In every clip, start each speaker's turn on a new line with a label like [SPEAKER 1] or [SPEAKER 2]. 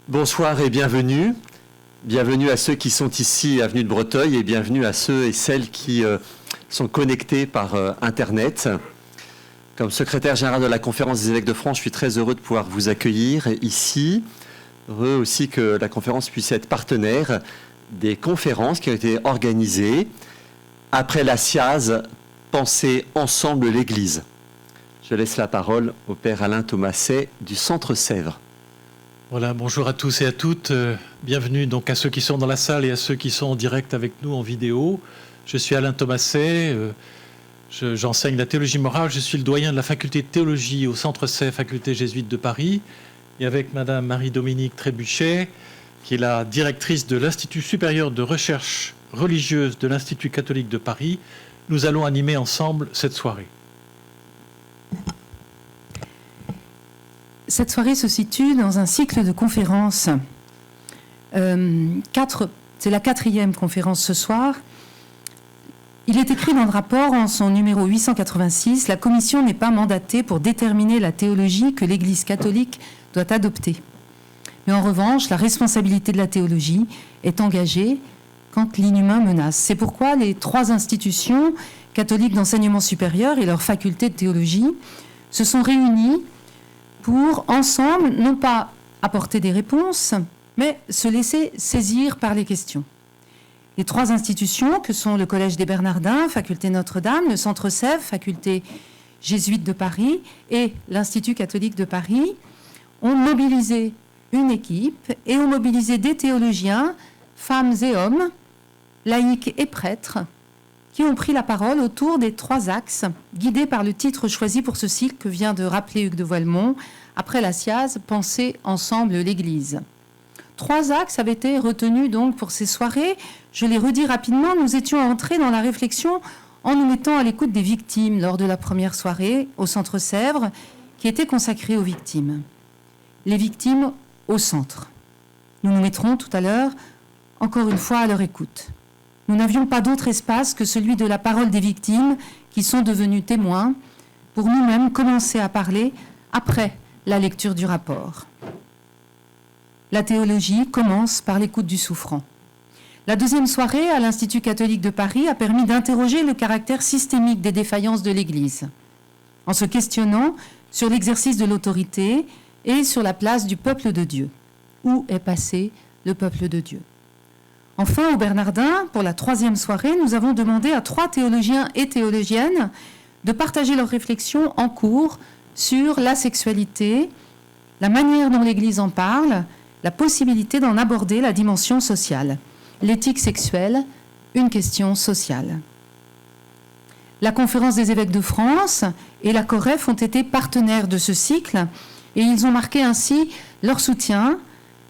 [SPEAKER 1] Bonsoir et bienvenue. Bienvenue à ceux qui sont ici, avenue de Breteuil, et bienvenue à ceux et celles qui sont connectés par Internet. Comme secrétaire général de la Conférence des évêques de France, je suis très heureux de pouvoir vous accueillir ici. Heureux aussi que la conférence puisse être partenaire des conférences qui ont été organisées après la SIAZ, Penser ensemble l'Église. Je laisse la parole au Père Alain Thomasset du Centre Sèvres.
[SPEAKER 2] Voilà, bonjour à tous et à toutes. Bienvenue donc à ceux qui sont dans la salle et à ceux qui sont en direct avec nous en vidéo. Je suis Alain Thomasset, j'enseigne la théologie morale. Je suis le doyen de la faculté de théologie au Centre Sèvres, faculté jésuite de Paris. Et avec Madame Marie-Dominique Trébuchet, qui est la directrice de l'Institut supérieur de recherche religieuse de l'Institut catholique de Paris, nous allons animer ensemble cette soirée.
[SPEAKER 3] Cette soirée se situe dans un cycle de conférences. C'est la 4e conférence ce soir. Il est écrit dans le rapport, en son numéro 886, « La Commission n'est pas mandatée pour déterminer la théologie que l'Église catholique doit adopter. Mais en revanche, la responsabilité de la théologie est engagée quand l'inhumain menace. C'est pourquoi les 3 institutions catholiques d'enseignement supérieur et leur faculté de théologie se sont réunies pour, ensemble, non pas apporter des réponses, mais se laisser saisir par les questions. Les 3 institutions, que sont le Collège des Bernardins, faculté Notre-Dame, le Centre Sèvres, faculté jésuite de Paris, et l'Institut catholique de Paris, ont mobilisé une équipe et ont mobilisé des théologiens, femmes et hommes, laïcs et prêtres, qui ont pris la parole autour des 3 axes, guidés par le titre choisi pour ce cycle que vient de rappeler Hugues de Voilemont, après la SIAZ, Penser ensemble l'Église. 3 axes avaient été retenus donc pour ces soirées. Je les redis rapidement. Nous étions entrés dans la réflexion en nous mettant à l'écoute des victimes lors de la première soirée au Centre Sèvres, qui était consacrée aux victimes. Les victimes au centre. Nous nous mettrons tout à l'heure, encore une fois, à leur écoute. Nous n'avions pas d'autre espace que celui de la parole des victimes qui sont devenues témoins pour nous-mêmes commencer à parler après la lecture du rapport. La théologie commence par l'écoute du souffrant. La 2e soirée à l'Institut catholique de Paris a permis d'interroger le caractère systémique des défaillances de l'Église, en se questionnant sur l'exercice de l'autorité et sur la place du peuple de Dieu. Où est passé le peuple de Dieu ? Enfin, au Bernardin, pour la 3e soirée, nous avons demandé à 3 théologiens et théologiennes de partager leurs réflexions en cours sur la sexualité, la manière dont l'Église en parle, la possibilité d'en aborder la dimension sociale. L'éthique sexuelle, une question sociale. La Conférence des évêques de France et la COREF ont été partenaires de ce cycle et ils ont marqué ainsi leur soutien,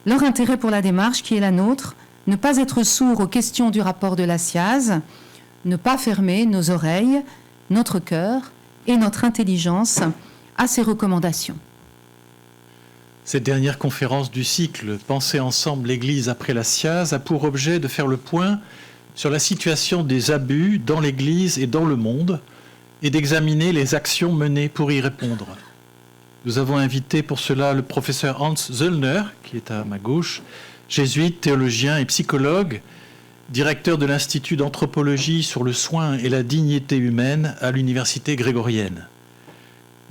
[SPEAKER 3] leur intérêt pour la démarche qui est la nôtre, ne pas être sourds aux questions du rapport de la SIAZ, ne pas fermer nos oreilles, notre cœur et notre intelligence à ces recommandations.
[SPEAKER 2] Cette dernière conférence du cycle « Penser ensemble l'Église après la SIAZ » a pour objet de faire le point sur la situation des abus dans l'Église et dans le monde et d'examiner les actions menées pour y répondre. Nous avons invité pour cela le professeur Hans Zöllner, qui est à ma gauche, jésuite, théologien et psychologue, directeur de l'Institut d'anthropologie sur le soin et la dignité humaine à l'Université grégorienne.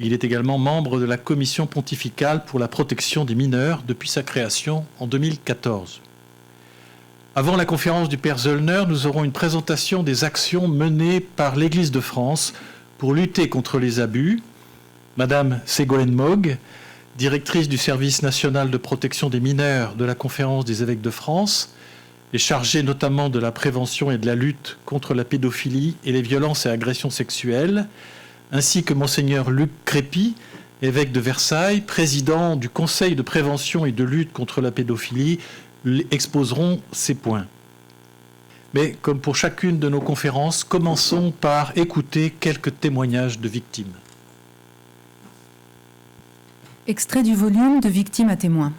[SPEAKER 2] Il est également membre de la Commission pontificale pour la protection des mineurs depuis sa création en 2014. Avant la conférence du Père Zöllner, nous aurons une présentation des actions menées par l'Église de France pour lutter contre les abus. Madame Ségolène Mogg, directrice du service national de protection des mineurs de la Conférence des évêques de France, est chargée notamment de la prévention et de la lutte contre la pédophilie et les violences et agressions sexuelles, ainsi que Monseigneur Luc Crépy, évêque de Versailles, président du Conseil de prévention et de lutte contre la pédophilie, exposeront ces points. Mais comme pour chacune de nos conférences, commençons par écouter quelques témoignages de victimes.
[SPEAKER 3] Extrait du volume de Victimes à témoins.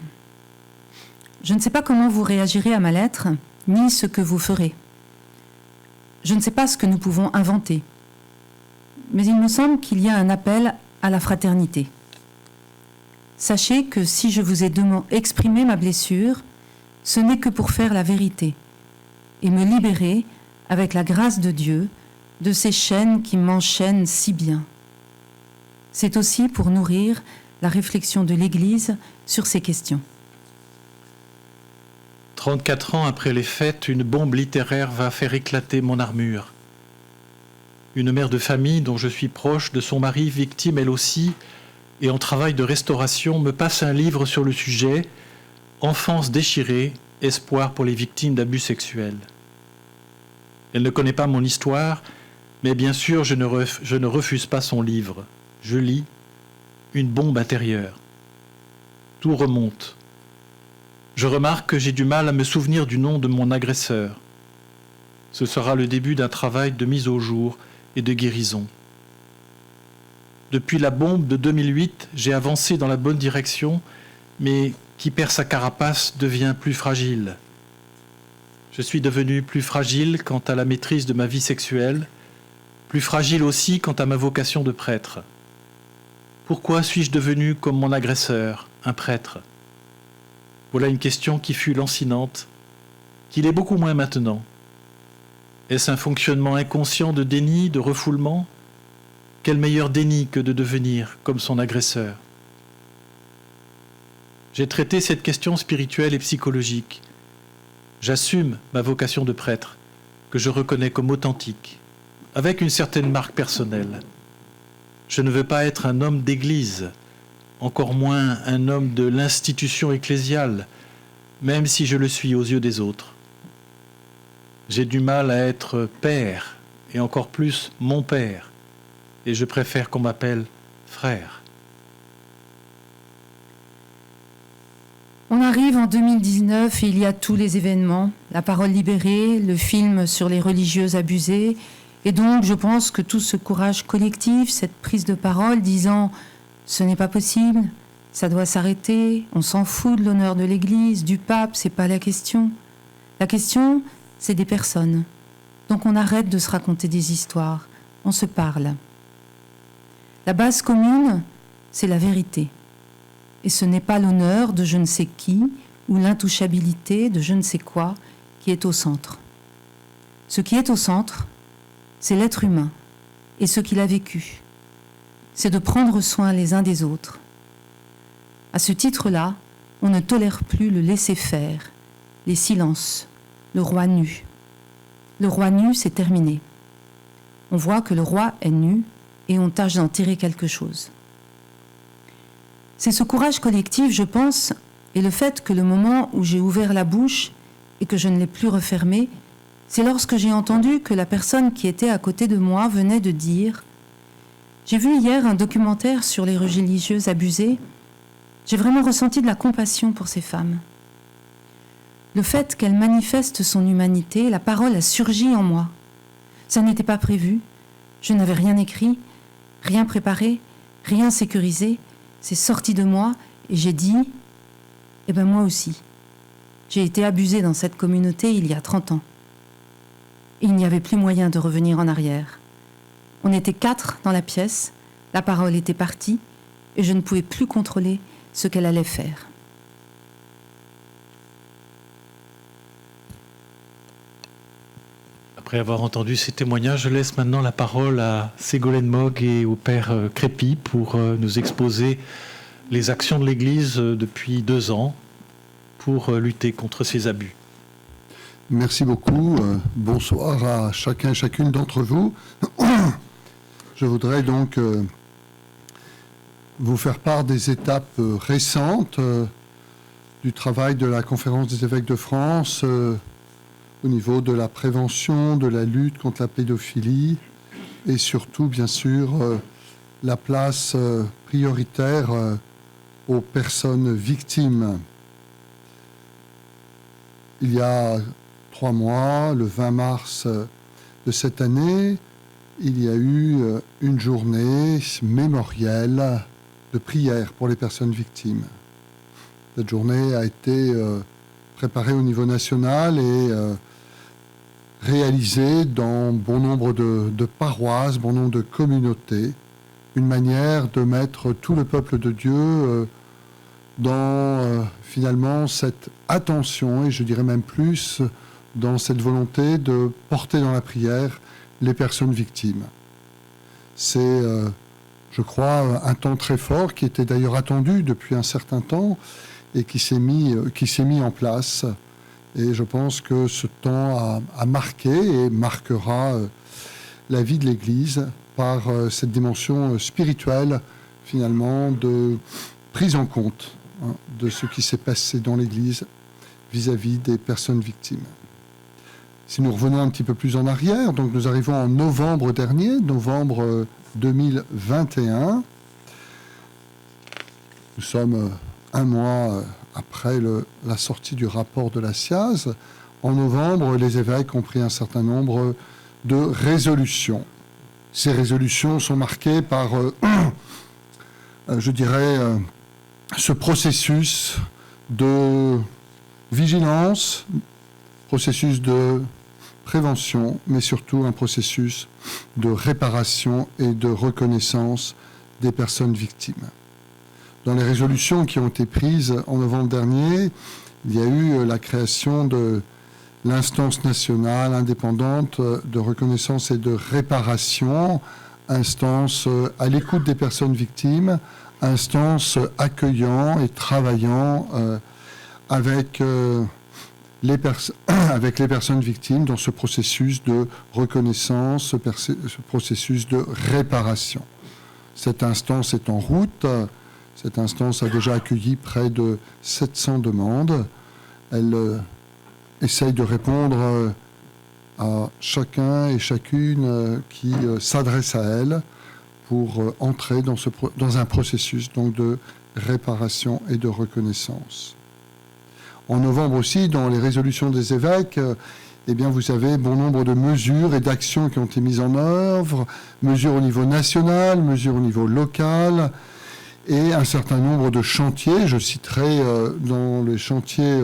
[SPEAKER 3] Je ne sais pas comment vous réagirez à ma lettre, ni ce que vous ferez. Je ne sais pas ce que nous pouvons inventer. Mais il me semble qu'il y a un appel à la fraternité. sachez que si je vous ai exprimé ma blessure, ce n'est que pour faire la vérité et me libérer, avec la grâce de Dieu, de ces chaînes qui m'enchaînent si bien. C'est aussi pour nourrir la réflexion de l'Église sur ces questions.
[SPEAKER 2] 34 ans après les fêtes, une bombe littéraire va faire éclater mon armure. Une mère de famille dont je suis proche, de son mari, victime elle aussi, et en travail de restauration, me passe un livre sur le sujet « Enfance déchirée, espoir pour les victimes d'abus sexuels ». Elle ne connaît pas mon histoire, mais bien sûr je ne refuse pas son livre. Je lis « Une bombe intérieure ». Tout remonte. Je remarque que j'ai du mal à me souvenir du nom de mon agresseur. Ce sera le début d'un travail de mise au jour et de guérison. Depuis la bombe de 2008, j'ai avancé dans la bonne direction, mais qui perd sa carapace devient plus fragile. Je suis devenu plus fragile quant à la maîtrise de ma vie sexuelle, plus fragile aussi quant à ma vocation de prêtre. Pourquoi suis-je devenu comme mon agresseur, un prêtre ? Voilà une question qui fut lancinante, qui l'est beaucoup moins maintenant. Est-ce un fonctionnement inconscient de déni, de refoulement ? Quel meilleur déni que de devenir comme son agresseur ? J'ai traité cette question spirituelle et psychologique. J'assume ma vocation de prêtre, que je reconnais comme authentique, avec une certaine marque personnelle. Je ne veux pas être un homme d'église, encore moins un homme de l'institution ecclésiale, même si je le suis aux yeux des autres. J'ai du mal à être père, et encore plus mon père, et je préfère qu'on m'appelle frère.
[SPEAKER 3] On arrive en 2019 et il y a tous les événements, la parole libérée, le film sur les religieuses abusées, et donc je pense que tout ce courage collectif, cette prise de parole disant « ce n'est pas possible, ça doit s'arrêter, on s'en fout de l'honneur de l'Église, du pape, c'est pas la question. La question, c'est des personnes. Donc on arrête de se raconter des histoires, on se parle. La base commune, c'est la vérité. Et ce n'est pas l'honneur de je ne sais qui ou l'intouchabilité de je ne sais quoi qui est au centre. Ce qui est au centre, c'est l'être humain et ce qu'il a vécu. C'est de prendre soin les uns des autres. À ce titre-là, on ne tolère plus le laisser-faire, les silences, le roi nu. Le roi nu, c'est terminé. On voit que le roi est nu et on tâche d'en tirer quelque chose. C'est ce courage collectif, je pense, et le fait que le moment où j'ai ouvert la bouche et que je ne l'ai plus refermée, c'est lorsque j'ai entendu que la personne qui était à côté de moi venait de dire « J'ai vu hier un documentaire sur les religieuses abusées. J'ai vraiment ressenti de la compassion pour ces femmes. Le fait qu'elles manifestent son humanité, la parole a surgi en moi. Ça n'était pas prévu. Je n'avais rien écrit, rien préparé, rien sécurisé. C'est sorti de moi et j'ai dit « Eh bien moi aussi, j'ai été abusée dans cette communauté il y a 30 ans. Et il n'y avait plus moyen de revenir en arrière. On était 4 dans la pièce, la parole était partie et je ne pouvais plus contrôler ce qu'elle allait faire. »
[SPEAKER 2] Après avoir entendu ces témoignages, je laisse maintenant la parole à Ségolène Mogg et au père Crépy pour nous exposer les actions de l'Église depuis 2 ans pour lutter contre ces abus.
[SPEAKER 4] Merci beaucoup. Bonsoir à chacun et chacune d'entre vous. Je voudrais donc vous faire part des étapes récentes du travail de la Conférence des évêques de France au niveau de la prévention, de la lutte contre la pédophilie et surtout, bien sûr, la place prioritaire aux personnes victimes. Il y a 3 mois, le 20 mars de cette année, il y a eu une journée mémorielle de prière pour les personnes victimes. Cette journée a été préparée au niveau national et réalisée dans bon nombre de paroisses, bon nombre de communautés, une manière de mettre tout le peuple de Dieu dans finalement cette attention, et je dirais même plus, dans cette volonté de porter dans la prière les personnes victimes. C'est, je crois, un temps très fort qui était d'ailleurs attendu depuis un certain temps et qui s'est mis en place. Et je pense que ce temps a marqué et marquera la vie de l'Église par cette dimension spirituelle, finalement, de prise en compte de ce qui s'est passé dans l'Église vis-à-vis des personnes victimes. Si nous revenons un petit peu plus en arrière, donc nous arrivons en novembre dernier, novembre 2021. Nous sommes un mois après la sortie du rapport de la SIAZ. En novembre, les évêques ont pris un certain nombre de résolutions. Ces résolutions sont marquées par, je dirais, ce processus de vigilance, processus de prévention, mais surtout un processus de réparation et de reconnaissance des personnes victimes. Dans les résolutions qui ont été prises en novembre dernier, il y a eu la création de l'instance nationale indépendante de reconnaissance et de réparation, instance à l'écoute des personnes victimes, instance accueillant et travaillant avec les personnes victimes dans ce processus de reconnaissance, ce processus de réparation. Cette instance est en route. Cette instance a déjà accueilli près de 700 demandes. Elle essaye de répondre à chacun et chacune qui s'adresse à elle pour entrer dans un processus donc, de réparation et de reconnaissance. En novembre aussi, dans les résolutions des évêques, eh bien, vous avez bon nombre de mesures et d'actions qui ont été mises en œuvre, mesures au niveau national, mesures au niveau local, et un certain nombre de chantiers. Je citerai dans les chantiers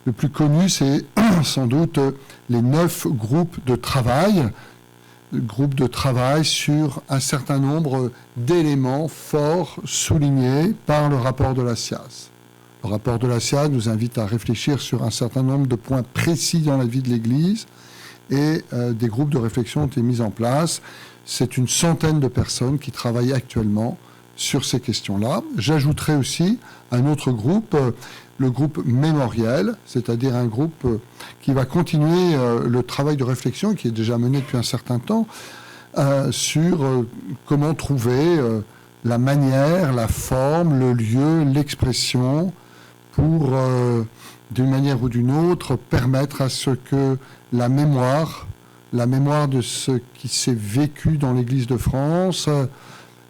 [SPEAKER 4] le plus connu, c'est sans doute les 9 groupes de travail sur un certain nombre d'éléments forts soulignés par le rapport de la SIAZ. Le rapport de la SIAZ nous invite à réfléchir sur un certain nombre de points précis dans la vie de l'Église et des groupes de réflexion ont été mis en place. C'est une centaine de personnes qui travaillent actuellement sur ces questions-là. J'ajouterai aussi un autre groupe, le groupe mémoriel, c'est-à-dire un groupe qui va continuer le travail de réflexion qui est déjà mené depuis un certain temps sur comment trouver la manière, la forme, le lieu, l'expression pour, d'une manière ou d'une autre, permettre à ce que la mémoire de ce qui s'est vécu dans l'Église de France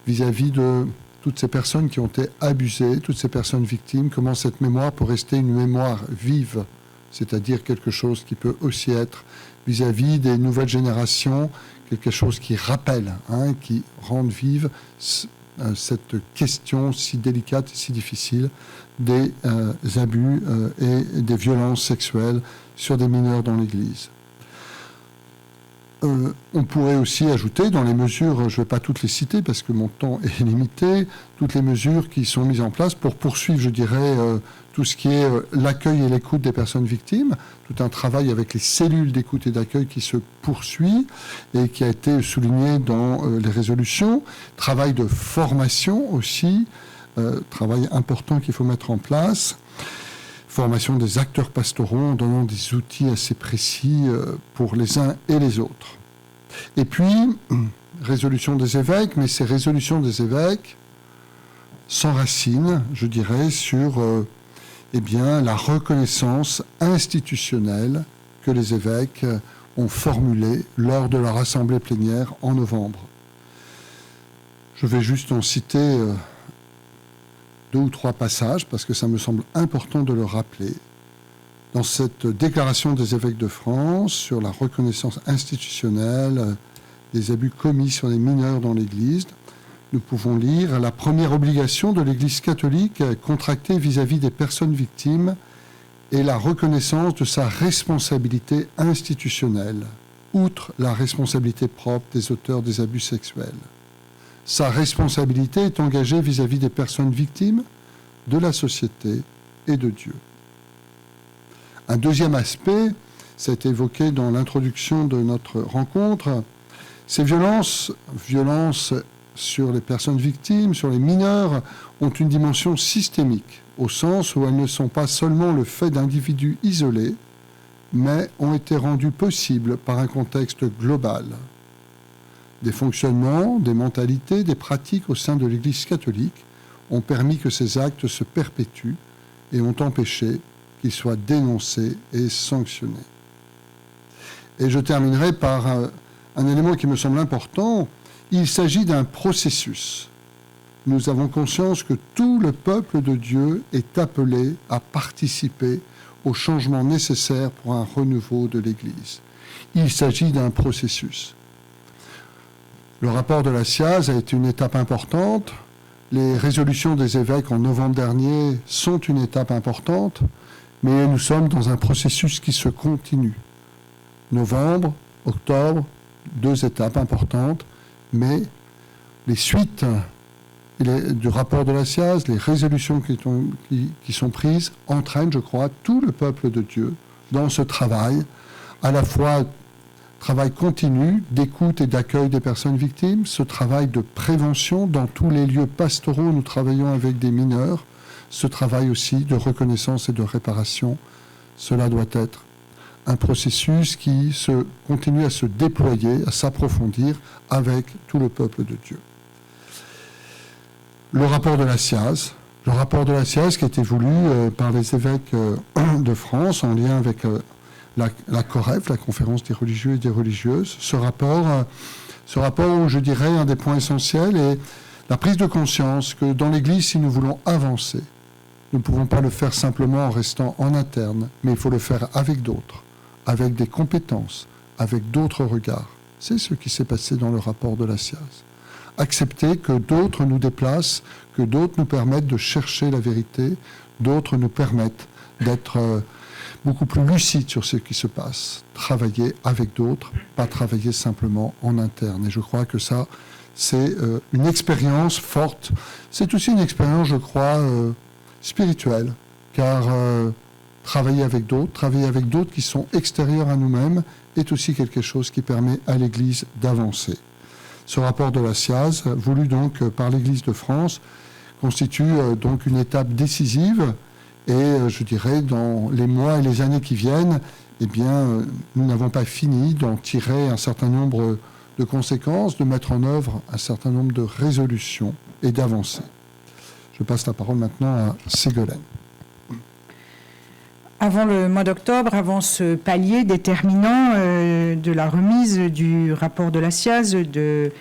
[SPEAKER 4] vis-à-vis de toutes ces personnes qui ont été abusées, toutes ces personnes victimes, comment cette mémoire peut rester une mémoire vive, c'est-à-dire quelque chose qui peut aussi être vis-à-vis des nouvelles générations, quelque chose qui rappelle, qui rende vive cette question si délicate et si difficile des abus et des violences sexuelles sur des mineurs dans l'Église. On pourrait aussi ajouter dans les mesures, je ne vais pas toutes les citer parce que mon temps est limité, toutes les mesures qui sont mises en place pour poursuivre, je dirais, tout ce qui est l'accueil et l'écoute des personnes victimes, tout un travail avec les cellules d'écoute et d'accueil qui se poursuit et qui a été souligné dans les résolutions, travail de formation aussi, travail important qu'il faut mettre en place, formation des acteurs pastoraux en donnant des outils assez précis pour les uns et les autres. Et puis, résolution des évêques, mais ces résolutions des évêques s'enracinent, je dirais, sur la reconnaissance institutionnelle que les évêques ont formulée lors de leur assemblée plénière en novembre. Je vais juste en citer 2 ou 3 passages, parce que ça me semble important de le rappeler. Dans cette déclaration des évêques de France sur la reconnaissance institutionnelle des abus commis sur les mineurs dans l'Église, nous pouvons lire « La première obligation de l'Église catholique contractée vis-à-vis des personnes victimes est la reconnaissance de sa responsabilité institutionnelle, outre la responsabilité propre des auteurs des abus sexuels. Sa responsabilité est engagée vis-à-vis des personnes victimes de la société et de Dieu. Un deuxième aspect, ça a été évoqué dans l'introduction de notre rencontre, ces violences sur les personnes victimes, sur les mineurs, ont une dimension systémique, au sens où elles ne sont pas seulement le fait d'individus isolés, mais ont été rendues possibles par un contexte global. Des fonctionnements, des mentalités, des pratiques au sein de l'Église catholique ont permis que ces actes se perpétuent et ont empêché qu'ils soient dénoncés et sanctionnés. Et je terminerai par un élément qui me semble important. Il s'agit d'un processus. Nous avons conscience que tout le peuple de Dieu est appelé à participer au changement nécessaire pour un renouveau de l'Église. Il s'agit d'un processus. Le rapport de la SIAZ a été une étape importante. Les résolutions des évêques en novembre dernier sont une étape importante, mais nous sommes dans un processus qui se continue. Novembre, octobre, 2 étapes importantes, mais les suites du rapport de la SIAZ, les résolutions qui sont prises, entraînent, je crois, tout le peuple de Dieu dans ce travail, à la fois travail continu d'écoute et d'accueil des personnes victimes, ce travail de prévention dans tous les lieux pastoraux où nous travaillons avec des mineurs, ce travail aussi de reconnaissance et de réparation. Cela doit être un processus qui continue à se déployer, à s'approfondir avec tout le peuple de Dieu. Le rapport de la SIAZ qui a été voulu par les évêques de France en lien avec la COREF, la Conférence des religieux et des religieuses. Ce rapport où je dirais un des points essentiels est la prise de conscience que dans l'Église, si nous voulons avancer, nous ne pouvons pas le faire simplement en restant en interne, mais il faut le faire avec d'autres, avec des compétences, avec d'autres regards. C'est ce qui s'est passé dans le rapport de la SIAZ. Accepter que d'autres nous déplacent, que d'autres nous permettent de chercher la vérité, d'autres nous permettent d'être beaucoup plus lucides sur ce qui se passe. Travailler avec d'autres, pas travailler simplement en interne. Et je crois que ça, c'est une expérience forte. C'est aussi une expérience, je crois, spirituelle, car travailler avec d'autres qui sont extérieurs à nous-mêmes, est aussi quelque chose qui permet à l'Église d'avancer. Ce rapport de la SIAZ, voulu donc par l'Église de France, constitue donc une étape décisive et je dirais dans les mois et les années qui viennent, eh bien, nous n'avons pas fini d'en tirer un certain nombre de conséquences, de mettre en œuvre un certain nombre de résolutions et d'avancer. Je passe la parole maintenant à Ségolène.
[SPEAKER 5] Avant le mois d'octobre, avant ce palier déterminant de la remise du rapport de la SIAZ, de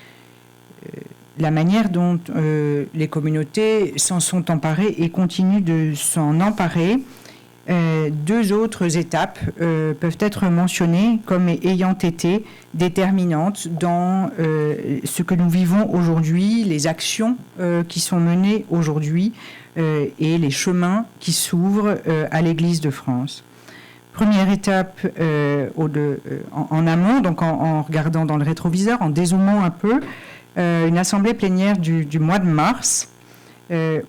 [SPEAKER 5] la manière dont les communautés s'en sont emparées et continuent de s'en emparer, 2 autres étapes peuvent être mentionnées comme ayant été déterminantes dans ce que nous vivons aujourd'hui, les actions qui sont menées aujourd'hui et les chemins qui s'ouvrent à l'Église de France. Première étape en amont, donc en regardant dans le rétroviseur, en dézoomant un peu, une assemblée plénière du mois de mars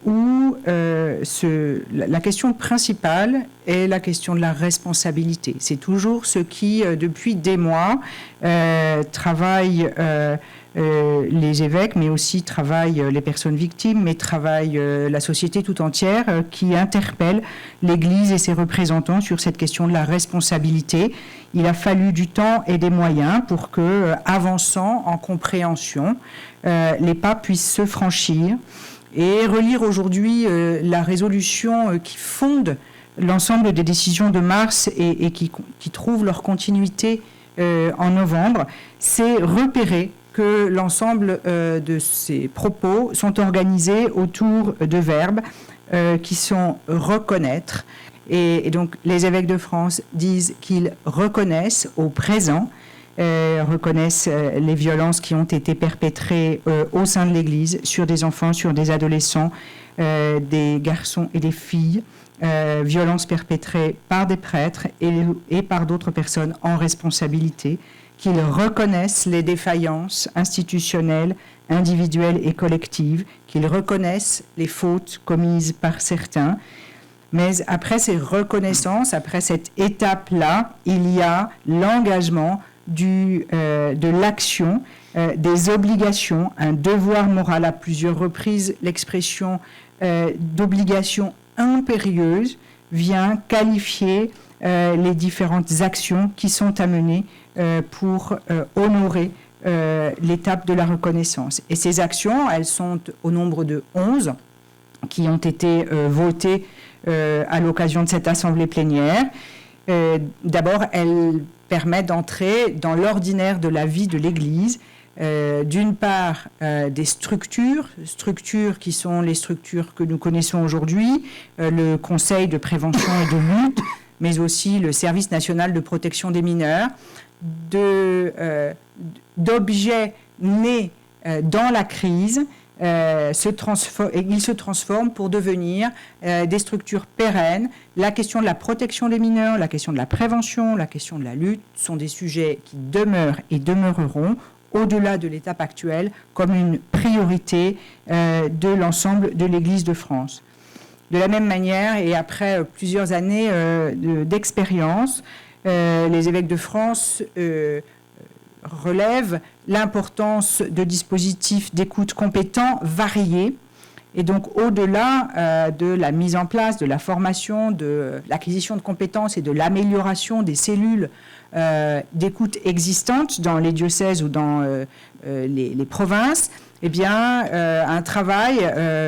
[SPEAKER 5] où la question principale est la question de la responsabilité. C'est toujours ce qui, depuis des mois, travaille les évêques, mais aussi travaillent les personnes victimes, mais travaille la société tout entière, qui interpelle l'Église et ses représentants sur cette question de la responsabilité. Il a fallu du temps et des moyens pour que, avançant en compréhension, les pas puissent se franchir et relire aujourd'hui la résolution qui fonde l'ensemble des décisions de mars et qui trouvent leur continuité en novembre, c'est repérer que l'ensemble de ces propos sont organisés autour de verbes qui sont reconnaître. Et donc les évêques de France disent qu'ils reconnaissent au présent, reconnaissent les violences qui ont été perpétrées au sein de l'Église sur des enfants, sur des adolescents, des garçons et des filles, violences perpétrées par des prêtres et par d'autres personnes en responsabilité, qu'ils reconnaissent les défaillances institutionnelles, individuelles et collectives, qu'ils reconnaissent les fautes commises par certains. Mais après ces reconnaissances, après cette étape-là, il y a l'engagement de l'action, des obligations, un devoir moral à plusieurs reprises. L'expression d'obligation impérieuse vient qualifier les différentes actions qui sont à mener pour honorer l'étape de la reconnaissance. Et ces actions, elles sont au nombre de 11 qui ont été votées à l'occasion de cette assemblée plénière. D'abord, elles permettent d'entrer dans l'ordinaire de la vie de l'Église. D'une part, des structures qui sont les structures que nous connaissons aujourd'hui, le Conseil de prévention et de lutte, mais aussi le Service national de protection des mineurs, d'objets nés dans la crise. Ils se transforment pour devenir des structures pérennes. La question de la protection des mineurs, la question de la prévention, la question de la lutte sont des sujets qui demeurent et demeureront au-delà de l'étape actuelle comme une priorité de l'ensemble de l'Église de France. De la même manière, et après plusieurs années d'expérience, les évêques de France relèvent l'importance de dispositifs d'écoute compétents variés. Et donc, au-delà de la mise en place, de la formation, de l'acquisition de compétences et de l'amélioration des cellules d'écoute existantes dans les diocèses ou dans les provinces, eh bien, un travail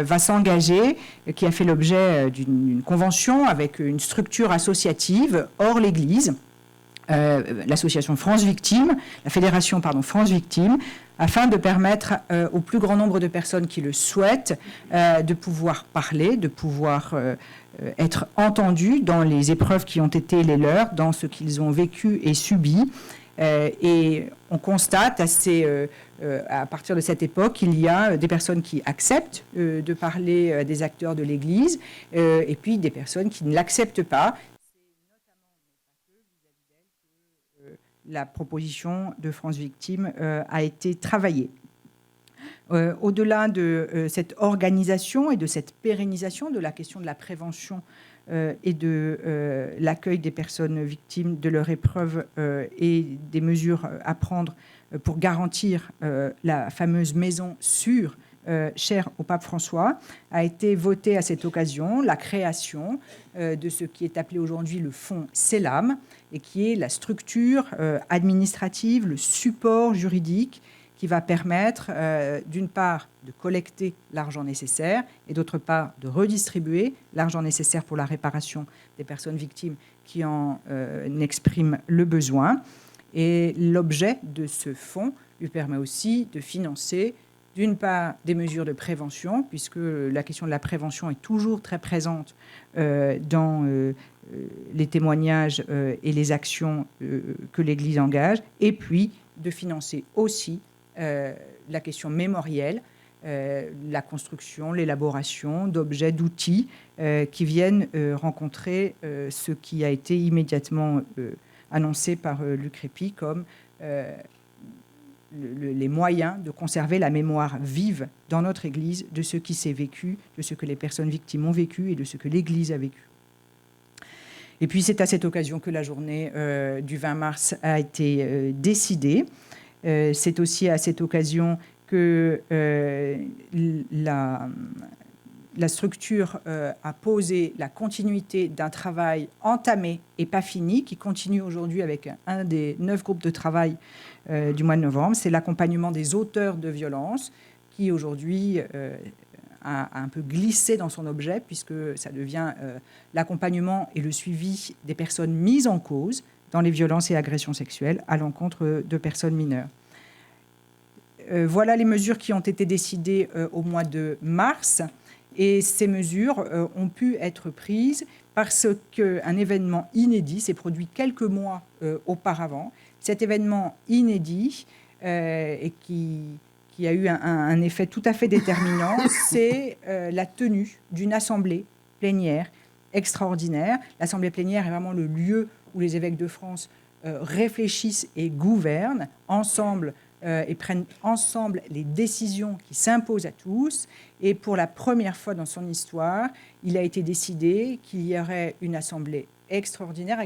[SPEAKER 5] va s'engager qui a fait l'objet d'une convention avec une structure associative hors l'Église, l'association France Victimes, la fédération France Victimes, afin de permettre au plus grand nombre de personnes qui le souhaitent de pouvoir parler, de pouvoir être entendus dans les épreuves qui ont été les leurs, dans ce qu'ils ont vécu et subi. Et on constate à partir de cette époque, il y a des personnes qui acceptent de parler des acteurs de l'Église et puis des personnes qui ne l'acceptent pas. La proposition de France Victimes a été travaillée. Au-delà de cette organisation et de cette pérennisation de la question de la prévention et de l'accueil des personnes victimes de leur épreuve et des mesures à prendre pour garantir la fameuse maison sûre chère au pape François, a été votée à cette occasion la création de ce qui est appelé aujourd'hui le fonds CELAM, et qui est la structure administrative, le support juridique qui va permettre d'une part de collecter l'argent nécessaire et d'autre part de redistribuer l'argent nécessaire pour la réparation des personnes victimes qui en expriment le besoin. Et l'objet de ce fonds lui permet aussi de financer d'une part des mesures de prévention, puisque la question de la prévention est toujours très présente dans les témoignages et les actions que l'Église engage, et puis de financer aussi la question mémorielle, la construction, l'élaboration d'objets, d'outils qui viennent rencontrer ce qui a été immédiatement annoncé par Luc Répi comme les moyens de conserver la mémoire vive dans notre Église de ce qui s'est vécu, de ce que les personnes victimes ont vécu et de ce que l'Église a vécu. Et puis c'est à cette occasion que la journée du 20 mars a été décidée. C'est aussi à cette occasion que la structure a posé la continuité d'un travail entamé et pas fini, qui continue aujourd'hui avec un des 9 groupes de travail du mois de novembre. C'est l'accompagnement des auteurs de violences, qui aujourd'hui a un peu glissé dans son objet, puisque ça devient l'accompagnement et le suivi des personnes mises en cause dans les violences et agressions sexuelles à l'encontre de personnes mineures. Voilà les mesures qui ont été décidées au mois de mars. Et ces mesures ont pu être prises parce qu'un événement inédit s'est produit quelques mois auparavant. Cet événement inédit et qui a eu un effet tout à fait déterminant, c'est la tenue d'une assemblée plénière extraordinaire. L'assemblée plénière est vraiment le lieu où les évêques de France réfléchissent et gouvernent ensemble et prennent ensemble les décisions qui s'imposent à tous. Et pour la première fois dans son histoire, il a été décidé qu'il y aurait une assemblée extraordinaire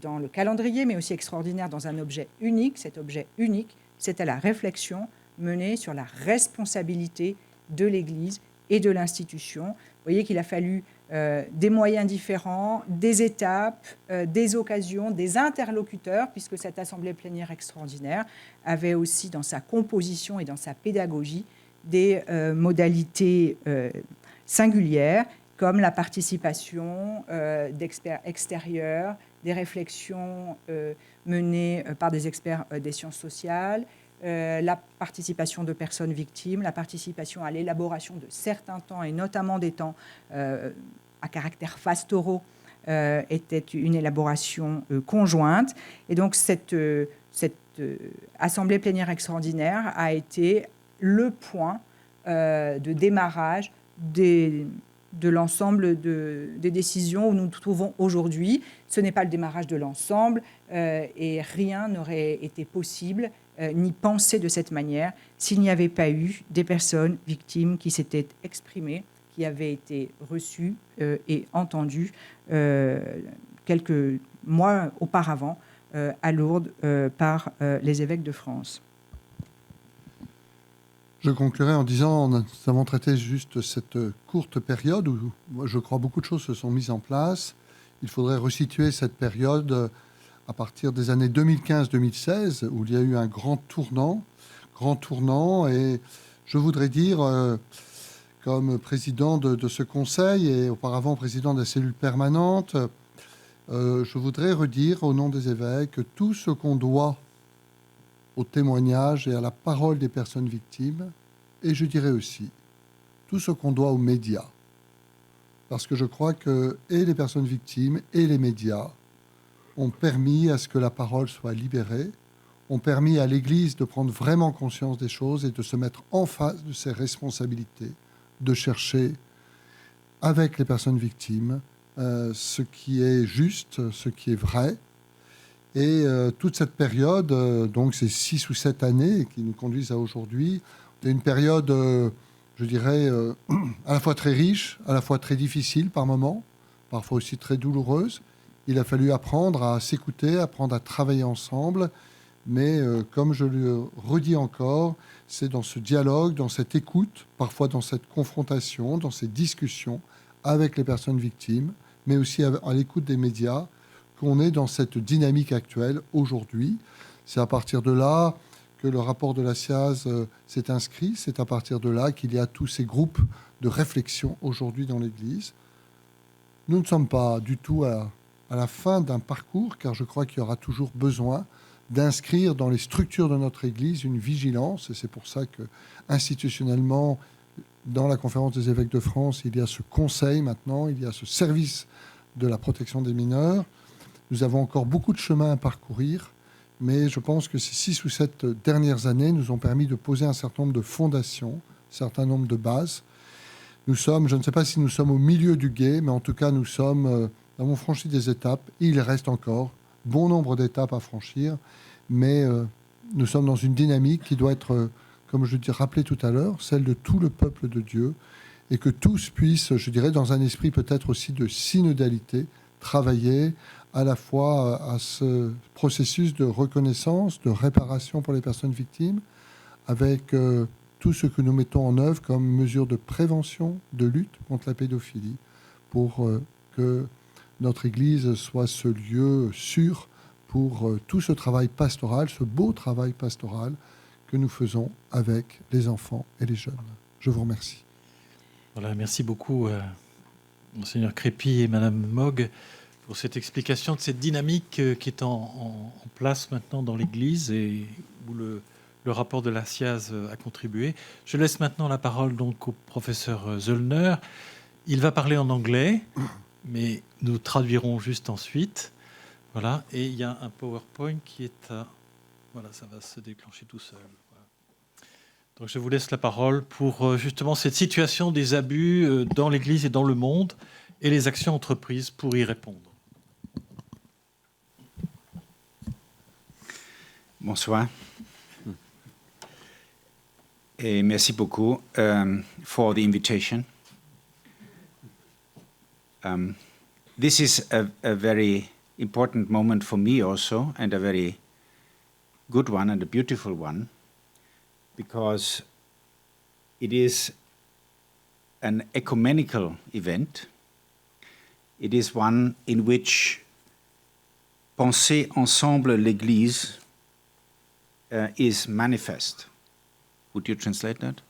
[SPEAKER 5] dans le calendrier, mais aussi extraordinaire dans un objet unique. Cet objet unique, c'était la réflexion menée sur la responsabilité de l'Église et de l'institution. Vous voyez qu'il a fallu des moyens différents, des étapes, des occasions, des interlocuteurs, puisque cette assemblée plénière extraordinaire avait aussi dans sa composition et dans sa pédagogie des modalités singulières, comme la participation d'experts extérieurs, des réflexions menées par des experts des sciences sociales, la participation de personnes victimes, la participation à l'élaboration de certains temps, et notamment des temps à caractère pastoraux, était une élaboration conjointe. Et donc cette assemblée plénière extraordinaire a été le point de démarrage de l'ensemble des décisions où nous nous trouvons aujourd'hui. Ce n'est pas le démarrage de l'ensemble et rien n'aurait été possible ni pensé de cette manière s'il n'y avait pas eu des personnes victimes qui s'étaient exprimées, qui avaient été reçues et entendues quelques mois auparavant à Lourdes par les évêques de France.
[SPEAKER 4] Je conclurai en disant, nous avons traité juste cette courte période où, moi, je crois, beaucoup de choses se sont mises en place. Il faudrait resituer cette période à partir des années 2015-2016, où il y a eu un grand tournant. Et je voudrais dire, comme président de ce conseil et auparavant président de la cellule permanente, je voudrais redire au nom des évêques que tout ce qu'on doit au témoignage et à la parole des personnes victimes, et je dirais aussi tout ce qu'on doit aux médias. Parce que je crois que et les personnes victimes et les médias ont permis à ce que la parole soit libérée, ont permis à l'Église de prendre vraiment conscience des choses et de se mettre en face de ses responsabilités, de chercher avec les personnes victimes ce qui est juste, ce qui est vrai. Et toute cette période, donc ces 6 ou 7 années qui nous conduisent à aujourd'hui, c'est une période, je dirais, à la fois très riche, à la fois très difficile par moments, parfois aussi très douloureuse. Il a fallu apprendre à s'écouter, apprendre à travailler ensemble. Mais comme je le redis encore, c'est dans ce dialogue, dans cette écoute, parfois dans cette confrontation, dans ces discussions avec les personnes victimes, mais aussi à l'écoute des médias, qu'on est dans cette dynamique actuelle aujourd'hui. C'est à partir de là que le rapport de la SIAZ s'est inscrit. C'est à partir de là qu'il y a tous ces groupes de réflexion aujourd'hui dans l'Église. Nous ne sommes pas du tout à la fin d'un parcours, car je crois qu'il y aura toujours besoin d'inscrire dans les structures de notre Église une vigilance. Et c'est pour ça que, institutionnellement, dans la Conférence des évêques de France, il y a ce conseil maintenant, il y a ce service de la protection des mineurs. Nous avons encore beaucoup de chemin à parcourir, mais je pense que ces 6 ou 7 dernières années nous ont permis de poser un certain nombre de fondations, un certain nombre de bases. Nous sommes, je ne sais pas si nous sommes au milieu du gué, mais en tout cas, nous avons franchi des étapes. Il reste encore bon nombre d'étapes à franchir, mais nous sommes dans une dynamique qui doit être, comme je l'ai rappelé tout à l'heure, celle de tout le peuple de Dieu, et que tous puissent, je dirais, dans un esprit peut-être aussi de synodalité, travailler à la fois à ce processus de reconnaissance, de réparation pour les personnes victimes, avec tout ce que nous mettons en œuvre comme mesure de prévention, de lutte contre la pédophilie, pour que notre Église soit ce lieu sûr pour tout ce travail pastoral, ce beau travail pastoral que nous faisons avec les enfants et les jeunes. Je vous remercie.
[SPEAKER 2] Voilà, merci beaucoup, Monseigneur Crépy et Madame Mogg, pour cette explication de cette dynamique qui est en place maintenant dans l'Église et où le rapport de la SIAZ a contribué. Je laisse maintenant la parole donc au professeur Zoellner. Il va parler en anglais, mais nous traduirons juste ensuite. Voilà, et il y a un PowerPoint qui est à... Voilà, ça va se déclencher tout seul. Voilà. Donc je vous laisse la parole pour justement cette situation des abus dans l'Église et dans le monde et les actions entreprises pour y répondre.
[SPEAKER 6] Bonsoir. Et merci beaucoup for the invitation. This is a very important moment for me also, and a very good one and a beautiful one, because it is an ecumenical event. It is one in which penser ensemble l'Église is manifest. Would you translate that?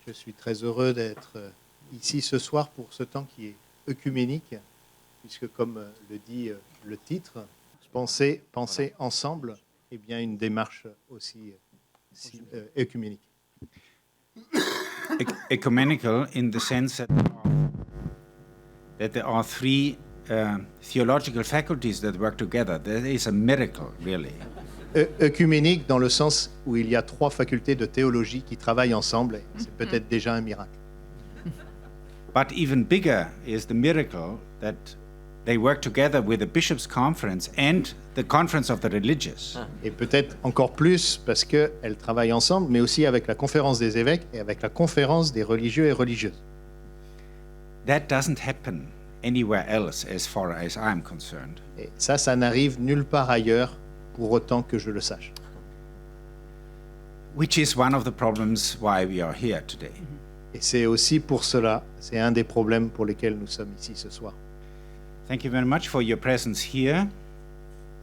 [SPEAKER 7] Je suis très heureux d'être ici ce soir pour ce temps qui est œcuménique, puisque comme le dit le titre, penser ensemble est bien une démarche aussi œcuménique.
[SPEAKER 6] Ecumenical in the sense that there are three theological faculties that work together. There is a miracle, really.
[SPEAKER 7] Œcuménique dans le sens où il y a trois facultés de théologie qui travaillent ensemble, et c'est peut-être déjà un miracle.
[SPEAKER 6] But even bigger is the miracle that they work together with the Bishops' Conference and the Conference of the Religious.
[SPEAKER 7] Et peut-être encore plus parce qu'elles travaillent ensemble, mais aussi avec la conférence des évêques et avec la conférence des religieux et religieuses.
[SPEAKER 6] That doesn't happen anywhere else as far as I'm concerned.
[SPEAKER 7] Et ça n'arrive nulle part ailleurs pour autant que je le sache.
[SPEAKER 6] Which is one of the problems why we are here today.
[SPEAKER 7] Et c'est aussi pour cela, c'est un des problèmes pour lesquels nous sommes ici ce soir.
[SPEAKER 6] Thank you very much for your presence here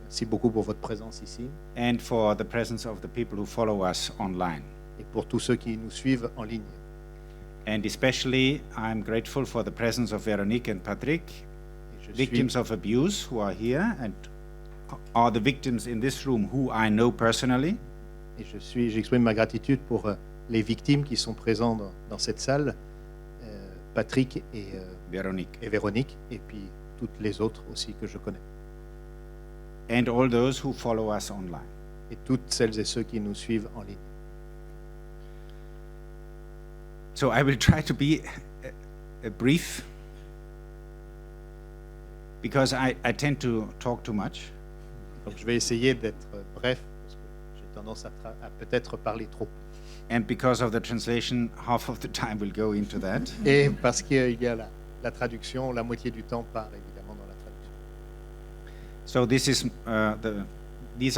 [SPEAKER 7] Merci beaucoup pour votre présence ici
[SPEAKER 6] and for the presence of the people who follow us online.
[SPEAKER 7] et pour tous ceux qui nous suivent en ligne.
[SPEAKER 6] And especially, I'm grateful for the presence of Veronique and Patrick,
[SPEAKER 7] Et je
[SPEAKER 6] victims
[SPEAKER 7] suis,
[SPEAKER 6] of abuse who are here and are the victims in this room who I know personally.
[SPEAKER 7] j'exprime ma gratitude pour les victimes qui sont présentes dans cette salle, Patrick
[SPEAKER 6] Veronique.
[SPEAKER 7] et Véronique, et puis toutes les autres aussi que je connais.
[SPEAKER 6] And all those who follow us online.
[SPEAKER 7] Et toutes celles et ceux qui nous suivent en ligne.
[SPEAKER 6] So I will try to be brief, because I tend to talk too much.
[SPEAKER 7] Donc je vais essayer d'être bref, parce que j'ai tendance à peut-être parler trop.
[SPEAKER 6] And because of the translation, half of the time will go into that.
[SPEAKER 7] Et parce qu'il y a la traduction, la moitié du temps part évidemment dans la traduction.
[SPEAKER 6] So these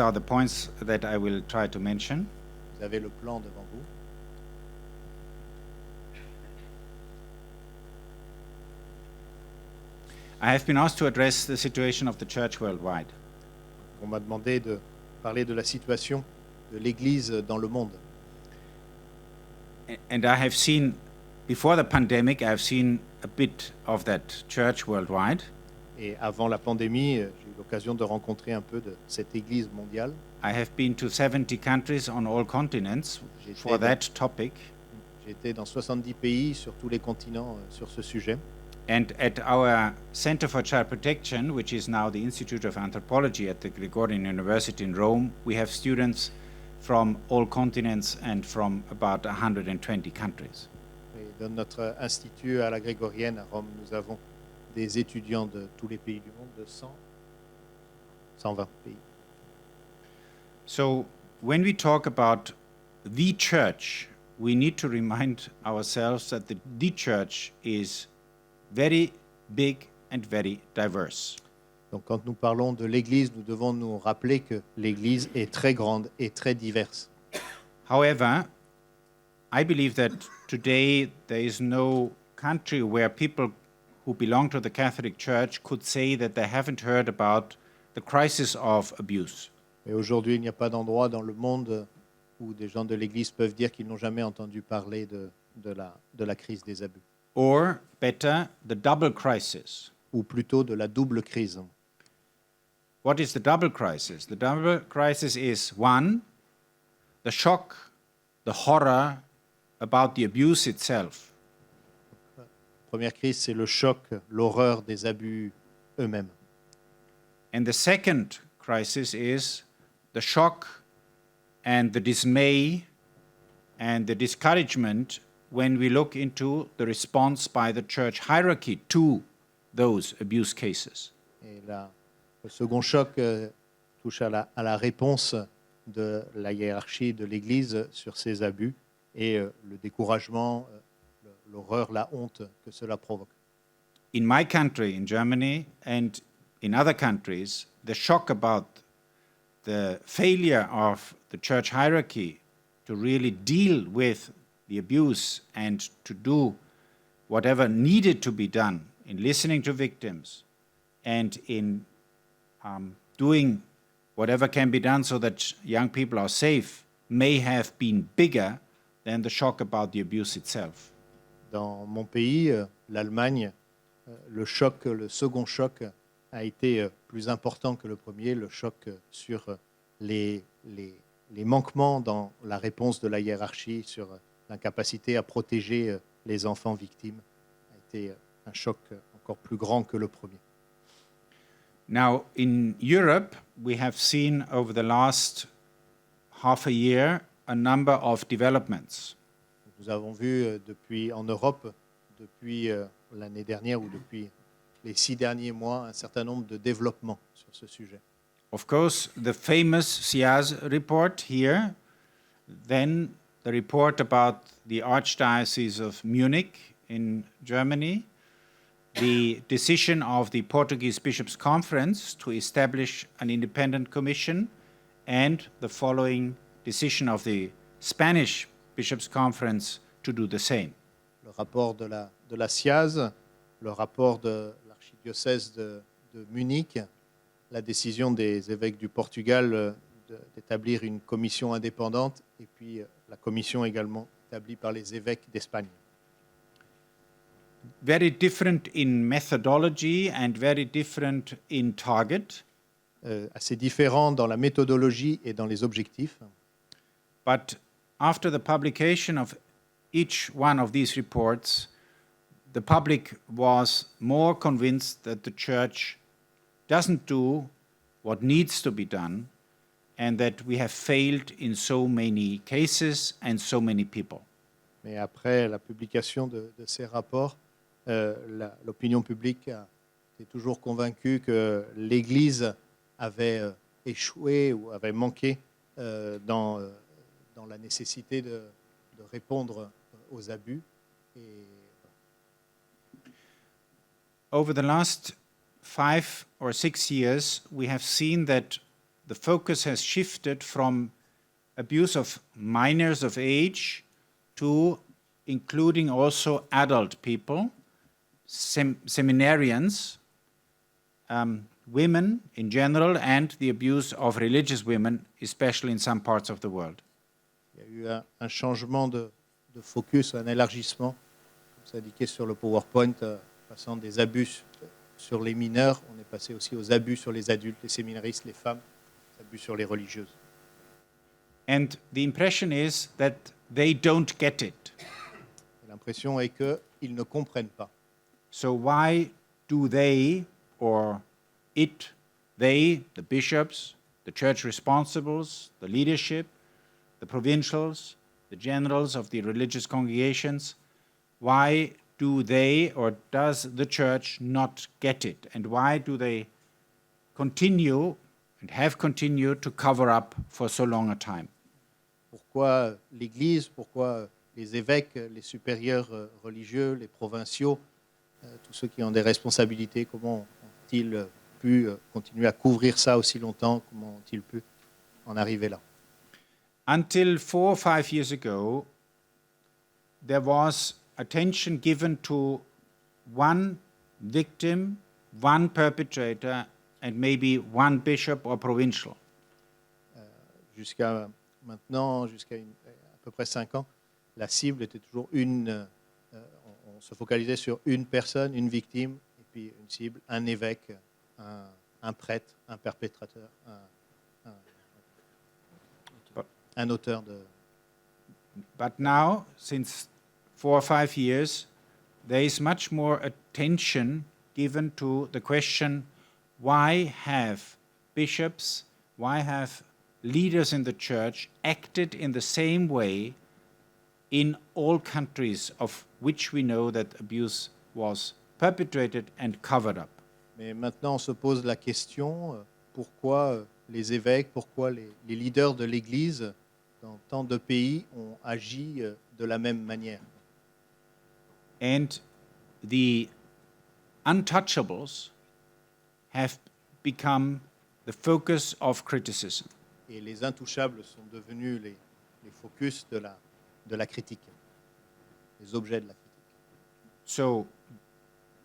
[SPEAKER 6] are the points that I will try to mention.
[SPEAKER 7] Vous avez le plan devant vous.
[SPEAKER 6] I have been asked to address the situation of the church worldwide.
[SPEAKER 7] On m'a demandé de parler de la situation de l'Église dans le monde.
[SPEAKER 6] And I have seen, before the pandemic, I have seen a bit of that church worldwide.
[SPEAKER 7] Et avant la pandémie, j'ai eu l'occasion de rencontrer un peu de cette Église mondiale.
[SPEAKER 6] I have been to 70 countries on all continents for that topic.
[SPEAKER 7] J'ai été dans 70 pays sur tous les continents sur ce sujet.
[SPEAKER 6] And at our Center for Child Protection, which is now the Institute of Anthropology at the Gregorian University in Rome, we have students from all continents and from about 120 countries.
[SPEAKER 7] Et dans notre institut à la Grégorienne à Rome, nous avons des étudiants de tous les pays du monde, de 120 pays.
[SPEAKER 6] So when we talk about the church, we need to remind ourselves that the church is very big and very diverse.
[SPEAKER 7] Donc quand nous parlons de l'Église, nous devons nous rappeler que l'Église est très grande et très diverse.
[SPEAKER 6] However, I believe that today there is no country where people who belong to the Catholic Church could say that they haven't heard about the crisis of abuse.
[SPEAKER 7] Et aujourd'hui, il n'y a pas d'endroit dans le monde où des gens de l'Église peuvent dire qu'ils n'ont jamais entendu parler de la crise des abus.
[SPEAKER 6] Or, better, the double crisis.
[SPEAKER 7] Ou plutôt de la double crise.
[SPEAKER 6] What is the double crisis? The double crisis is, one, the shock, the horror about the abuse itself.
[SPEAKER 7] La première crise, c'est le choc, l'horreur des abus eux-mêmes.
[SPEAKER 6] And the second crisis is the shock and the dismay and the discouragement when we look into the response by the church hierarchy to those abuse cases.
[SPEAKER 7] Et le second choc touche à la réponse de la hiérarchie de l'Église sur ces abus et le découragement, l'horreur, la honte que cela provoque.
[SPEAKER 6] In my country, in Germany, and in other countries, the shock about the failure of the church hierarchy to really deal with the abuse and to do whatever needed to be done in listening to victims and in doing whatever can be done so that young people are safe may have been bigger than the shock about the abuse itself.
[SPEAKER 7] Dans mon pays, l'Allemagne, le second choc a été plus important que le premier, le choc sur les manquements dans la réponse de la hiérarchie, sur l'incapacité à protéger les enfants victimes, a été un choc encore plus grand que le premier.
[SPEAKER 6] Now, in Europe, we have seen over the last half a year a number of developments.
[SPEAKER 7] Nous avons vu en Europe, depuis l'année dernière ou depuis les 6 derniers mois, un certain nombre de développements sur ce sujet.
[SPEAKER 6] Of course, the famous SIAZ report here, then the report about the Archdiocese of Munich in Germany, the decision of the Portuguese Bishops' Conference to establish an independent commission, and the following decision of the Spanish Bishops' Conference to do the same.
[SPEAKER 7] Le rapport de la SIAZ, le rapport de l'archidiocèse de Munich, la décision des évêques du Portugal d'établir une commission indépendante et puis la commission également établie par les évêques d'Espagne.
[SPEAKER 6] Very different in methodology and very different in target.
[SPEAKER 7] Assez différent dans la méthodologie et dans les objectifs.
[SPEAKER 6] But after the publication of each one of these reports, the public was more convinced that the Church doesn't do what needs to be done and that we have failed in so many cases and so many people.
[SPEAKER 7] Mais après la publication de ces rapports, l'opinion publique est toujours convaincue que l'Église avait échoué ou avait manqué dans la nécessité de répondre aux abus.
[SPEAKER 6] Over the last 5 or 6 years, we have seen that the focus has shifted from abuse of minors of age to including also adult people, seminarians, women in general, and the abuse of religious women, especially in some parts of the world.
[SPEAKER 7] Il y a eu un changement de focus, un élargissement, comme c'est indiqué sur le PowerPoint, passant des abus sur les mineurs, on est passé aussi aux abus sur les adultes, les séminaristes, les femmes, abus sur les religieuses.
[SPEAKER 6] And the impression is that they don't get it.
[SPEAKER 7] L'impression est qu'ils ne comprennent pas.
[SPEAKER 6] So why do they, or it, they, the bishops, the church responsibles, the leadership, the provincials, the generals of the religious congregations, why do they or does the church not get it? And why do they continue and have continued to cover up for so long a time?
[SPEAKER 7] Pourquoi l'Église, pourquoi les évêques, les supérieurs religieux, les provinciaux, tous ceux qui ont des responsabilités, comment ont-ils pu continuer à couvrir ça aussi longtemps? Comment ont-ils pu en arriver là?
[SPEAKER 6] Until 4 or 5 years ago, there was attention given to one victim, one perpetrator, and maybe one bishop or provincial.
[SPEAKER 7] Jusqu'à maintenant, jusqu'à à peu près 5 ans, la cible était toujours on se focalisait sur une personne, une victime, et puis une cible, un évêque, un prêtre, un perpétrateur, un auteur de...
[SPEAKER 6] But now, since 4 or 5 years, there is much more attention given to the question, why have bishops, why have leaders in the church acted in the same way in all countries of which we know that abuse was perpetrated and covered up?
[SPEAKER 7] Mais maintenant, on se pose la question, pourquoi les évêques, pourquoi les leaders de l'Église dans tant de pays ont agi de la même manière.
[SPEAKER 6] And the untouchables have become the focus of criticism.
[SPEAKER 7] Et les intouchables sont devenus les focus de la critique, les objets de la critique.
[SPEAKER 6] So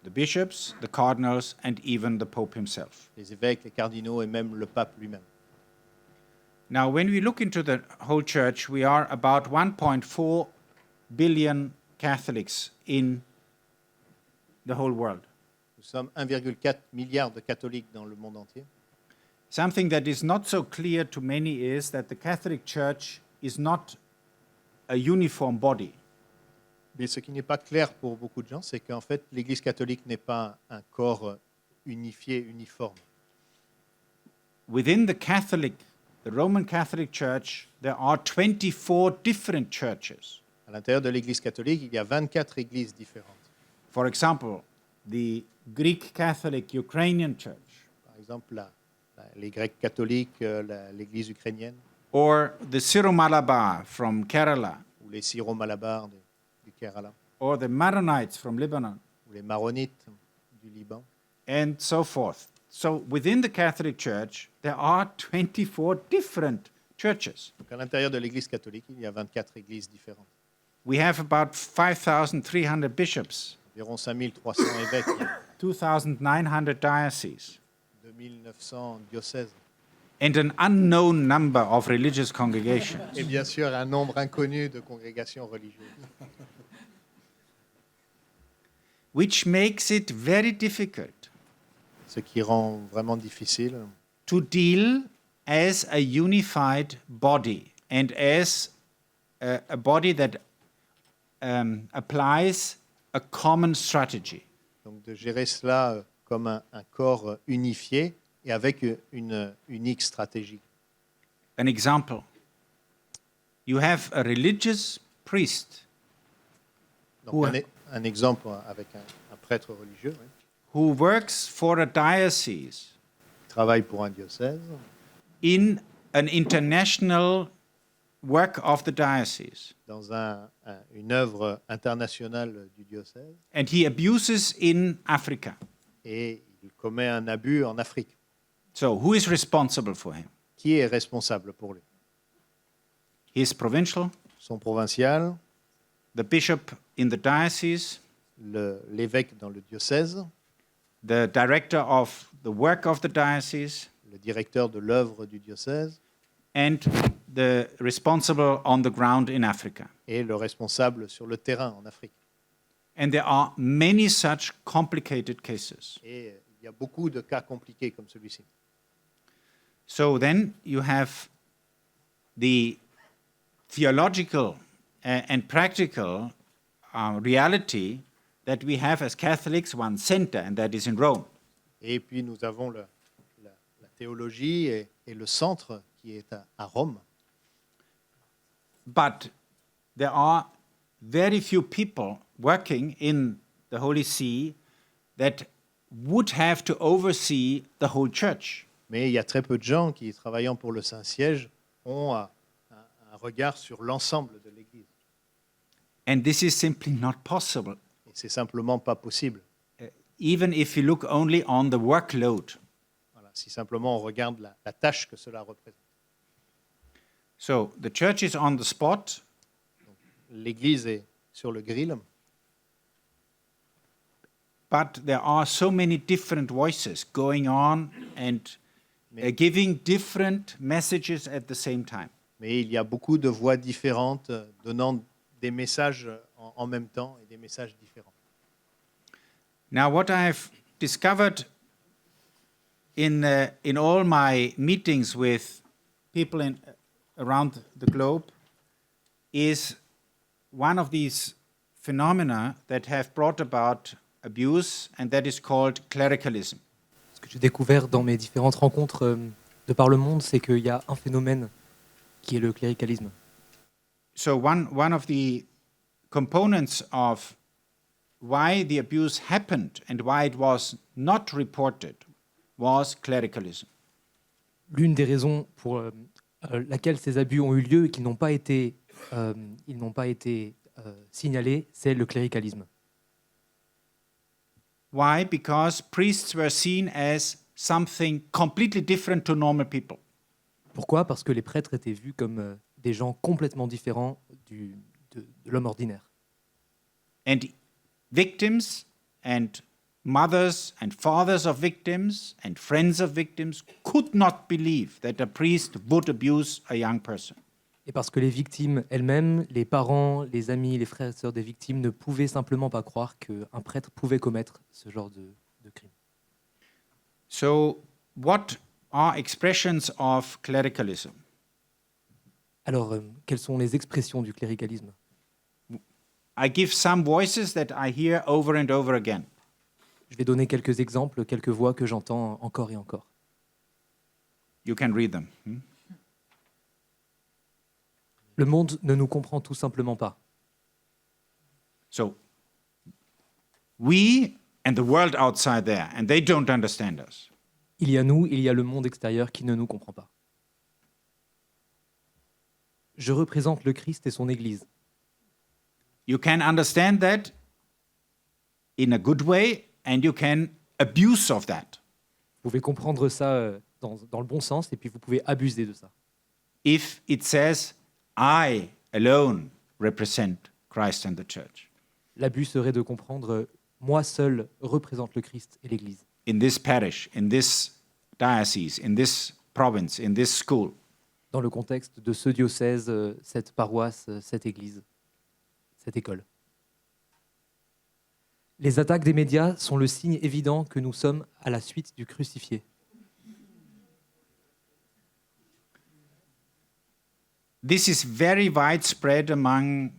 [SPEAKER 6] the bishops, the cardinals, and even the Pope himself.
[SPEAKER 7] Les évêques, les cardinaux et même le pape lui-même.
[SPEAKER 6] Now, when we look into the whole church, we are about 1.4 billion Catholics in the whole world.
[SPEAKER 7] Nous sommes 1,4 milliard de catholiques dans le monde entier.
[SPEAKER 6] Something that is not so clear to many is that the Catholic Church is not a uniform body.
[SPEAKER 7] Mais ce qui n'est pas clair pour beaucoup de gens, c'est qu'en fait, l'Église catholique n'est pas un corps unifié, uniforme.
[SPEAKER 6] Within the Roman Catholic Church, there are 24 different churches.
[SPEAKER 7] À l'intérieur de l'Église catholique, il y a 24 églises différentes.
[SPEAKER 6] For example, the Greek Catholic Ukrainian Church,
[SPEAKER 7] Par exemple, les Grecs catholiques, l'Église ukrainienne,
[SPEAKER 6] or the Syro-Malabar from Kerala,
[SPEAKER 7] ou les Syro-Malabars du Kerala,
[SPEAKER 6] or the Maronites from Lebanon,
[SPEAKER 7] ou les Maronites du Liban,
[SPEAKER 6] and so forth. So within the Catholic Church, there are 24 different churches.
[SPEAKER 7] Donc à l'intérieur de l'Église catholique, il y a 24 églises différentes.
[SPEAKER 6] We have about 5,300 bishops,
[SPEAKER 7] Environ 5300 évêques,
[SPEAKER 6] 2,900 dioceses,
[SPEAKER 7] 2900 diocèses,
[SPEAKER 6] and an unknown number of religious congregations.
[SPEAKER 7] et bien sûr un nombre inconnu de congrégations religieuses.
[SPEAKER 6] Which makes it very difficult
[SPEAKER 7] Ce qui rend vraiment difficile
[SPEAKER 6] to deal as a unified body and as a body that applies a common strategy.
[SPEAKER 7] donc de gérer cela comme un corps unifié et avec une unique stratégie.
[SPEAKER 6] An example, you have a religious priest
[SPEAKER 7] Donc
[SPEAKER 6] Ouais.
[SPEAKER 7] un exemple avec un prêtre religieux oui,
[SPEAKER 6] who works for a diocese
[SPEAKER 7] qui travaille pour un diocèse
[SPEAKER 6] in an international work of the diocese,
[SPEAKER 7] dans une œuvre internationale du diocèse
[SPEAKER 6] and he abuses in Africa.
[SPEAKER 7] et il commet un abus en Afrique.
[SPEAKER 6] So who is responsible for him?
[SPEAKER 7] Qui est responsable pour lui?
[SPEAKER 6] His provincial,
[SPEAKER 7] Son provincial,
[SPEAKER 6] the bishop in the diocese,
[SPEAKER 7] l'évêque dans le diocèse,
[SPEAKER 6] the director of the work of the diocese,
[SPEAKER 7] le directeur de l'œuvre du diocèse
[SPEAKER 6] and the responsible on the ground in Africa.
[SPEAKER 7] et le responsable sur le terrain en Afrique.
[SPEAKER 6] And there are many such complicated cases.
[SPEAKER 7] Et il y a beaucoup de cas compliqués comme celui-ci.
[SPEAKER 6] So then you have the theological and practical reality that we have as Catholics one center, and that is in Rome.
[SPEAKER 7] Et puis nous avons la théologie et le centre qui est à Rome.
[SPEAKER 6] But there are very few people working in the Holy See that would have to oversee the whole church.
[SPEAKER 7] Mais il y a très peu de gens qui, travaillant pour le Saint-Siège, ont un regard sur l'ensemble de l'Église.
[SPEAKER 6] And this is simply not possible,
[SPEAKER 7] Et c'est simplement pas possible.
[SPEAKER 6] even if you look only on the workload.
[SPEAKER 7] Voilà, si simplement on regarde la tâche que cela représente.
[SPEAKER 6] So the church is on the spot,
[SPEAKER 7] L'Église est sur le grill,
[SPEAKER 6] but there are so many different voices going on and giving different messages at the same time.
[SPEAKER 7] mais il y a beaucoup de voix différentes donnant des messages en même temps et des messages différents.
[SPEAKER 6] Now, what I've discovered in all my meetings with people around the globe is one of these phenomena that have brought about abuse, and that is called clericalism.
[SPEAKER 8] Ce que j'ai découvert dans mes différentes rencontres de par le monde, c'est qu'il y a un phénomène qui est le cléricalisme.
[SPEAKER 6] So one of the components of why the abuse happened and why it was not reported was clericalism.
[SPEAKER 8] l'une des raisons pour laquelle ces abus ont eu lieu et qu'ils n'ont pas été, signalés, c'est le cléricalisme.
[SPEAKER 6] Why? Because priests were seen as something completely different to normal people.
[SPEAKER 8] Pourquoi? Parce que les prêtres étaient vus comme des gens complètement différents de l'homme ordinaire.
[SPEAKER 6] And victims and mothers and fathers of victims and friends of victims could not believe that a priest would abuse a young person.
[SPEAKER 8] Et parce que les victimes elles-mêmes, les parents, les amis, les frères et sœurs des victimes ne pouvaient simplement pas croire qu'un prêtre pouvait commettre ce genre de crime.
[SPEAKER 6] So, what are expressions of clericalism?
[SPEAKER 8] Alors, quelles sont les expressions du cléricalisme?
[SPEAKER 6] I give some voices that I hear over and over again.
[SPEAKER 8] Je vais donner quelques exemples, quelques voix que j'entends encore et encore.
[SPEAKER 6] You can read them.
[SPEAKER 8] Le monde ne nous comprend tout simplement pas.
[SPEAKER 6] So, we and the world outside there, and they don't understand us.
[SPEAKER 8] Il y a nous, il y a le monde extérieur qui ne nous comprend pas. Je représente le Christ et son Église.
[SPEAKER 6] You can understand that in a good way, and you can abuse of that
[SPEAKER 8] Vous pouvez comprendre ça dans le bon sens et puis vous pouvez abuser de ça.
[SPEAKER 6] if it says, I alone represent Christ and the church.
[SPEAKER 8] L'abus serait de comprendre moi seul représente le Christ et l'Église.
[SPEAKER 6] In this parish, in this diocese, in this province, in this school.
[SPEAKER 8] Dans le contexte de ce diocèse, cette paroisse, cette Église, cette école. Les attaques des médias sont le signe évident que nous sommes à la suite du crucifié.
[SPEAKER 6] This is very widespread among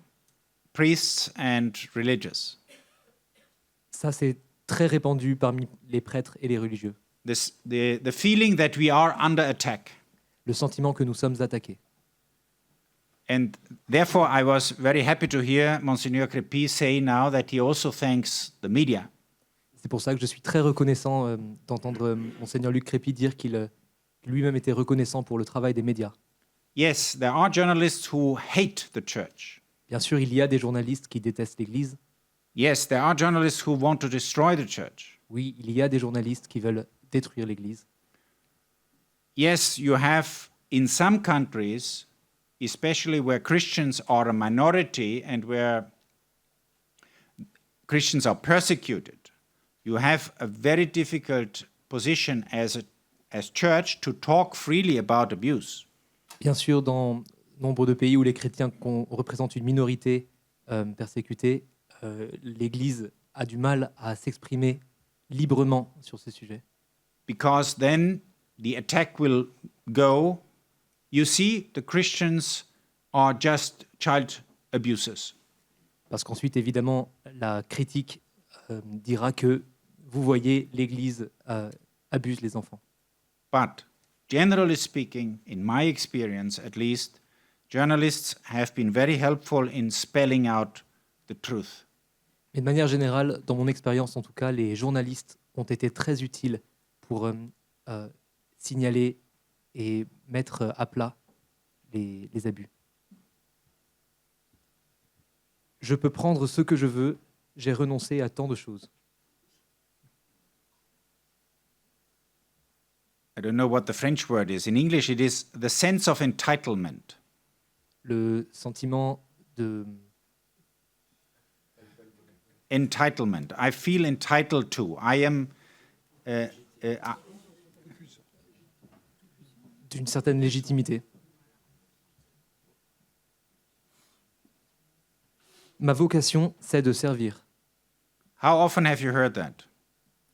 [SPEAKER 6] priests and religious.
[SPEAKER 8] Ça, c'est très répandu parmi les prêtres et les religieux.
[SPEAKER 6] The feeling that we are under attack.
[SPEAKER 8] Le sentiment que nous sommes attaqués.
[SPEAKER 6] And therefore, I was very happy to hear Monsignor Crépy say now that he also thanks the media.
[SPEAKER 8] C'est pour ça que je suis très reconnaissant d'entendre Monseigneur Luc Crépy dire qu'il lui-même était reconnaissant pour le travail des médias.
[SPEAKER 6] Yes, there are journalists who hate the church.
[SPEAKER 8] Bien sûr, il y a des journalistes qui détestent l'Église.
[SPEAKER 6] Yes, there are journalists who want to destroy the church.
[SPEAKER 8] Oui, il y a des journalistes qui veulent détruire l'Église.
[SPEAKER 6] Yes, you have in some countries, especially where Christians are a minority and where Christians are persecuted, you have a very difficult position as church to talk freely about abuse.
[SPEAKER 8] Bien sûr, dans nombre de pays où les chrétiens représentent une minorité persécutée, l'Église a du mal à s'exprimer librement sur ces sujets.
[SPEAKER 6] Because then the attack will go, you see, the Christians are just child abusers.
[SPEAKER 8] Parce qu'ensuite, évidemment, la critique dira que, vous voyez, l'Église abuse les enfants.
[SPEAKER 6] But generally speaking, in my experience at least, journalists have been very helpful in spelling out the truth.
[SPEAKER 8] Mais de manière générale, dans mon expérience en tout cas, les journalistes ont été très utiles pour signaler et mettre à plat les abus. Je peux prendre ce que je veux, j'ai renoncé à tant de choses.
[SPEAKER 6] I don't know what the French word is. In English, it is the sense of entitlement.
[SPEAKER 8] Le sentiment de...
[SPEAKER 6] Entitlement. I feel entitled to. I am...
[SPEAKER 8] d'une certaine légitimité. Ma vocation, c'est de servir.
[SPEAKER 6] How often have you heard that?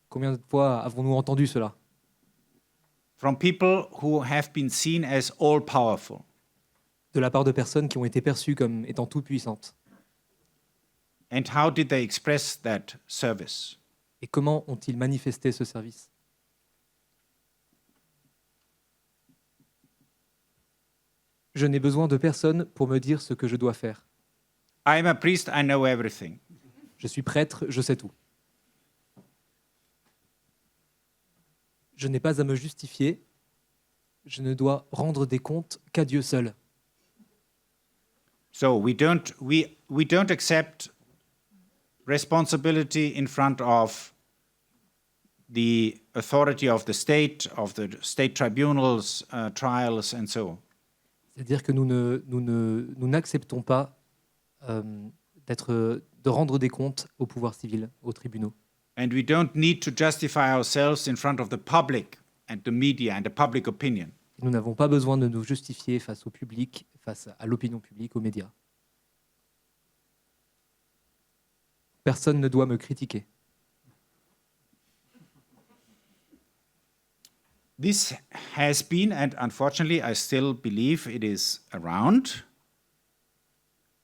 [SPEAKER 8] Combien de fois avons-nous entendu cela?
[SPEAKER 6] From people who have been seen as all-powerful.
[SPEAKER 8] De la part de personnes qui ont été perçues comme étant tout-puissantes.
[SPEAKER 6] And how did they express that service?
[SPEAKER 8] Et comment ont-ils manifesté ce service? Je n'ai besoin de personne pour me dire ce que je dois faire.
[SPEAKER 6] I am a priest, I know everything.
[SPEAKER 8] Je suis prêtre, je sais tout. Je n'ai pas à me justifier. je ne dois rendre des comptes qu'à Dieu seul.
[SPEAKER 6] So we don't accept responsibility in front of the authority of the state tribunals, trials, and so on.
[SPEAKER 8] C'est-à-dire que nous n'acceptons pas de rendre des comptes au pouvoir civil, aux tribunaux.
[SPEAKER 6] And we don't need to justify ourselves in front of the public and the media and the public opinion.
[SPEAKER 8] Nous n'avons pas besoin de nous justifier face au public, face à l'opinion publique, aux médias. Personne ne doit me critiquer.
[SPEAKER 6] This has been, and unfortunately I still believe it is around,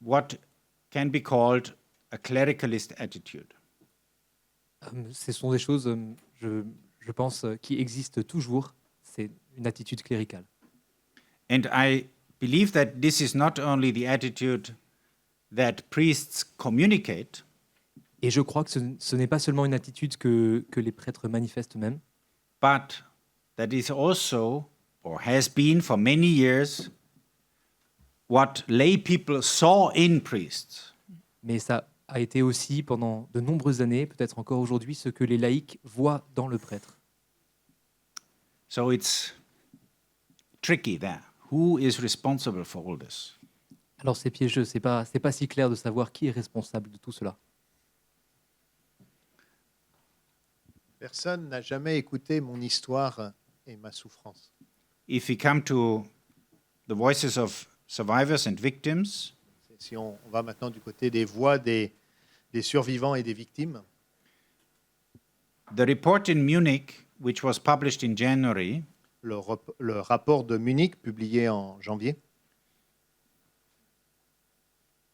[SPEAKER 6] what can be called a clericalist attitude.
[SPEAKER 8] Ce sont des choses, je pense, qui existent toujours. C'est une attitude cléricale.
[SPEAKER 6] And I believe that this is not only the attitude that priests communicate,
[SPEAKER 8] Et je crois que ce n'est pas seulement une attitude que les prêtres manifestent eux-mêmes,
[SPEAKER 6] but that is also, or has been for many years, what lay people saw in priests.
[SPEAKER 8] mais ça a été aussi pendant de nombreuses années, peut-être encore aujourd'hui, ce que les laïcs voient dans le prêtre.
[SPEAKER 6] So it's tricky there. Who is responsible for all this?
[SPEAKER 8] Alors c'est piégeux, c'est pas si clair de savoir qui est responsable de tout cela.
[SPEAKER 7] Personne n'a jamais écouté mon histoire et ma souffrance.
[SPEAKER 6] If we come to the voices of survivors and victims,
[SPEAKER 7] Si on va maintenant du côté des voix des survivants et des victimes,
[SPEAKER 6] the report in Munich, which was published in January,
[SPEAKER 7] le rapport de Munich, publié en janvier,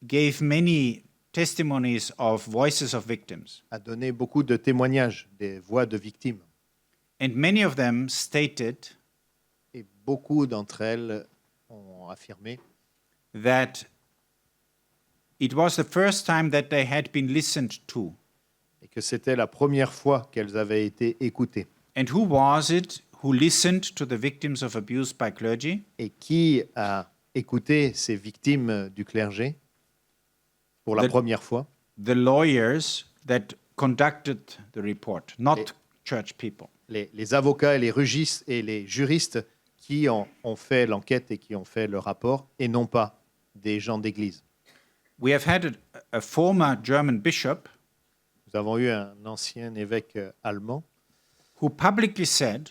[SPEAKER 6] gave many testimonies of voices of victims.
[SPEAKER 7] a donné beaucoup de témoignages des voix de victimes.
[SPEAKER 6] And many of them stated
[SPEAKER 7] Et beaucoup d'entre elles ont affirmé
[SPEAKER 6] that it was the first time that they had been listened to.
[SPEAKER 7] et que c'était la première fois qu'elles avaient été écoutées.
[SPEAKER 6] And who was it who listened to the victims of abuse by clergy?
[SPEAKER 7] Et qui a écouté ces victimes du clergé pour la
[SPEAKER 6] The-
[SPEAKER 7] première fois?
[SPEAKER 6] The lawyers that conducted the report, not
[SPEAKER 7] Et-
[SPEAKER 6] church people.
[SPEAKER 7] Les avocats et les juristes qui ont fait l'enquête et qui ont fait le rapport, et non pas des gens d'église.
[SPEAKER 6] We have had a former German bishop
[SPEAKER 7] Nous avons eu un ancien évêque allemand
[SPEAKER 6] who publicly said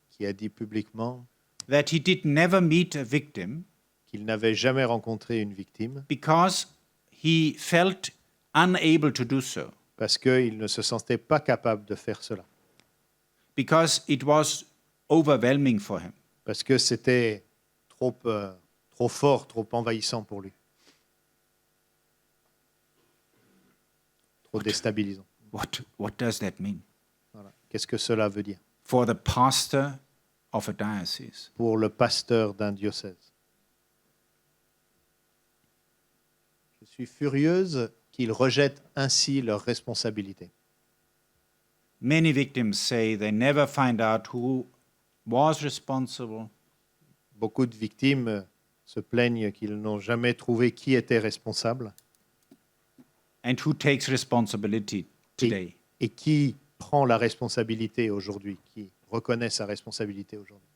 [SPEAKER 7] qui a dit publiquement
[SPEAKER 6] that he did never meet a victim
[SPEAKER 7] qu'il n'avait jamais rencontré une victime
[SPEAKER 6] because he felt unable to do so,
[SPEAKER 7] parce qu'il ne se sentait pas capable de faire cela,
[SPEAKER 6] because it was overwhelming for him.
[SPEAKER 7] parce que c'était trop fort, trop envahissant pour lui, trop déstabilisant.
[SPEAKER 6] What does that mean
[SPEAKER 7] Voilà. Qu'est-ce que cela veut dire
[SPEAKER 6] for the pastor of a diocese?
[SPEAKER 7] pour le pasteur d'un diocèse? Je suis furieuse qu'ils rejettent ainsi leurs responsabilités.
[SPEAKER 6] Many victims say they never find out who was responsible,
[SPEAKER 7] Beaucoup de victimes se plaignent qu'ils n'ont jamais trouvé qui était responsable
[SPEAKER 6] and who takes responsibility today.
[SPEAKER 7] et qui prend la responsabilité aujourd'hui, qui reconnaît sa responsabilité aujourd'hui.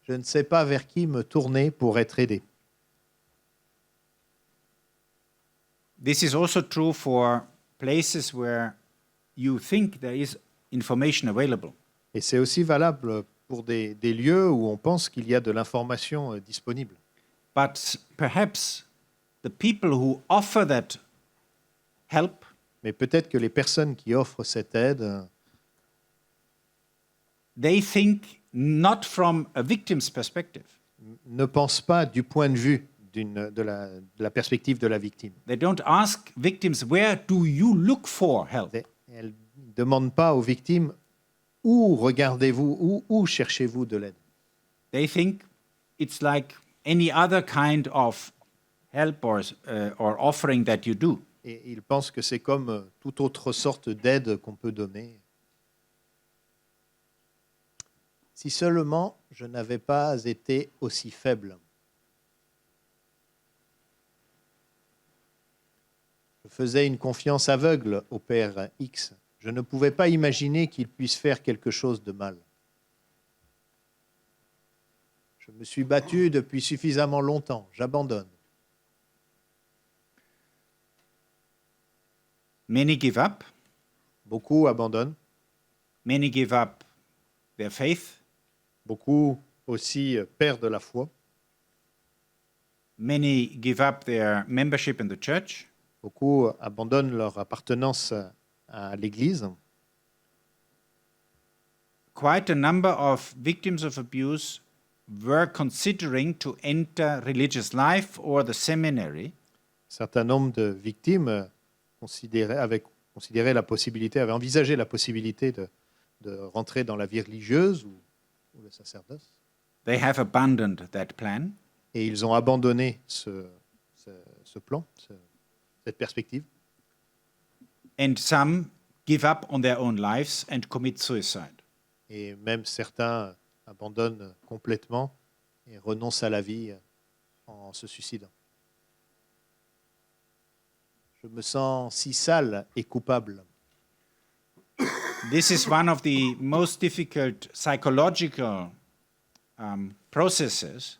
[SPEAKER 7] Je ne sais pas vers qui me tourner pour être aidé.
[SPEAKER 6] This is also true for places where you think there is information available.
[SPEAKER 7] Et c'est aussi valable pour des lieux où on pense qu'il y a de l'information disponible.
[SPEAKER 6] But perhaps the people who offer that help
[SPEAKER 7] Mais peut-être que les personnes qui offrent cette aide
[SPEAKER 6] they think not from a victim's perspective.
[SPEAKER 7] ne pensent pas du point de vue de la perspective de la victime.
[SPEAKER 6] They don't ask victims, where do you look for help?
[SPEAKER 7] Elles ne demandent pas aux victimes où regardez-vous, où cherchez-vous de l'aide.
[SPEAKER 6] They think it's like any other kind of help or offering that you do.
[SPEAKER 7] Et ils pensent que c'est comme toute autre sorte d'aide qu'on peut donner. Si seulement je n'avais pas été aussi faible. Je faisais une confiance aveugle au Père X. Je ne pouvais pas imaginer qu'il puisse faire quelque chose de mal. Je me suis battu depuis suffisamment longtemps. J'abandonne.
[SPEAKER 6] Many give up.
[SPEAKER 7] Beaucoup abandonnent.
[SPEAKER 6] Many give up their faith.
[SPEAKER 7] Beaucoup aussi perdent la foi.
[SPEAKER 6] Many give up their membership in the church.
[SPEAKER 7] Beaucoup abandonnent leur appartenance à l'Église.
[SPEAKER 6] Quite a number of victims of abuse were considering to enter religious life or the seminary.
[SPEAKER 7] Un certain nombre de victimes avaient envisagé la possibilité de rentrer dans la vie religieuse ou le sacerdoce.
[SPEAKER 6] They have abandoned that plan.
[SPEAKER 7] Et ils ont abandonné ce plan, cette perspective.
[SPEAKER 6] And some give up on their own lives and commit suicide.
[SPEAKER 7] Et même certains abandonnent complètement et renoncent à la vie en se suicidant. Je me sens si sale et coupable.
[SPEAKER 6] This is one of the most difficult psychological processes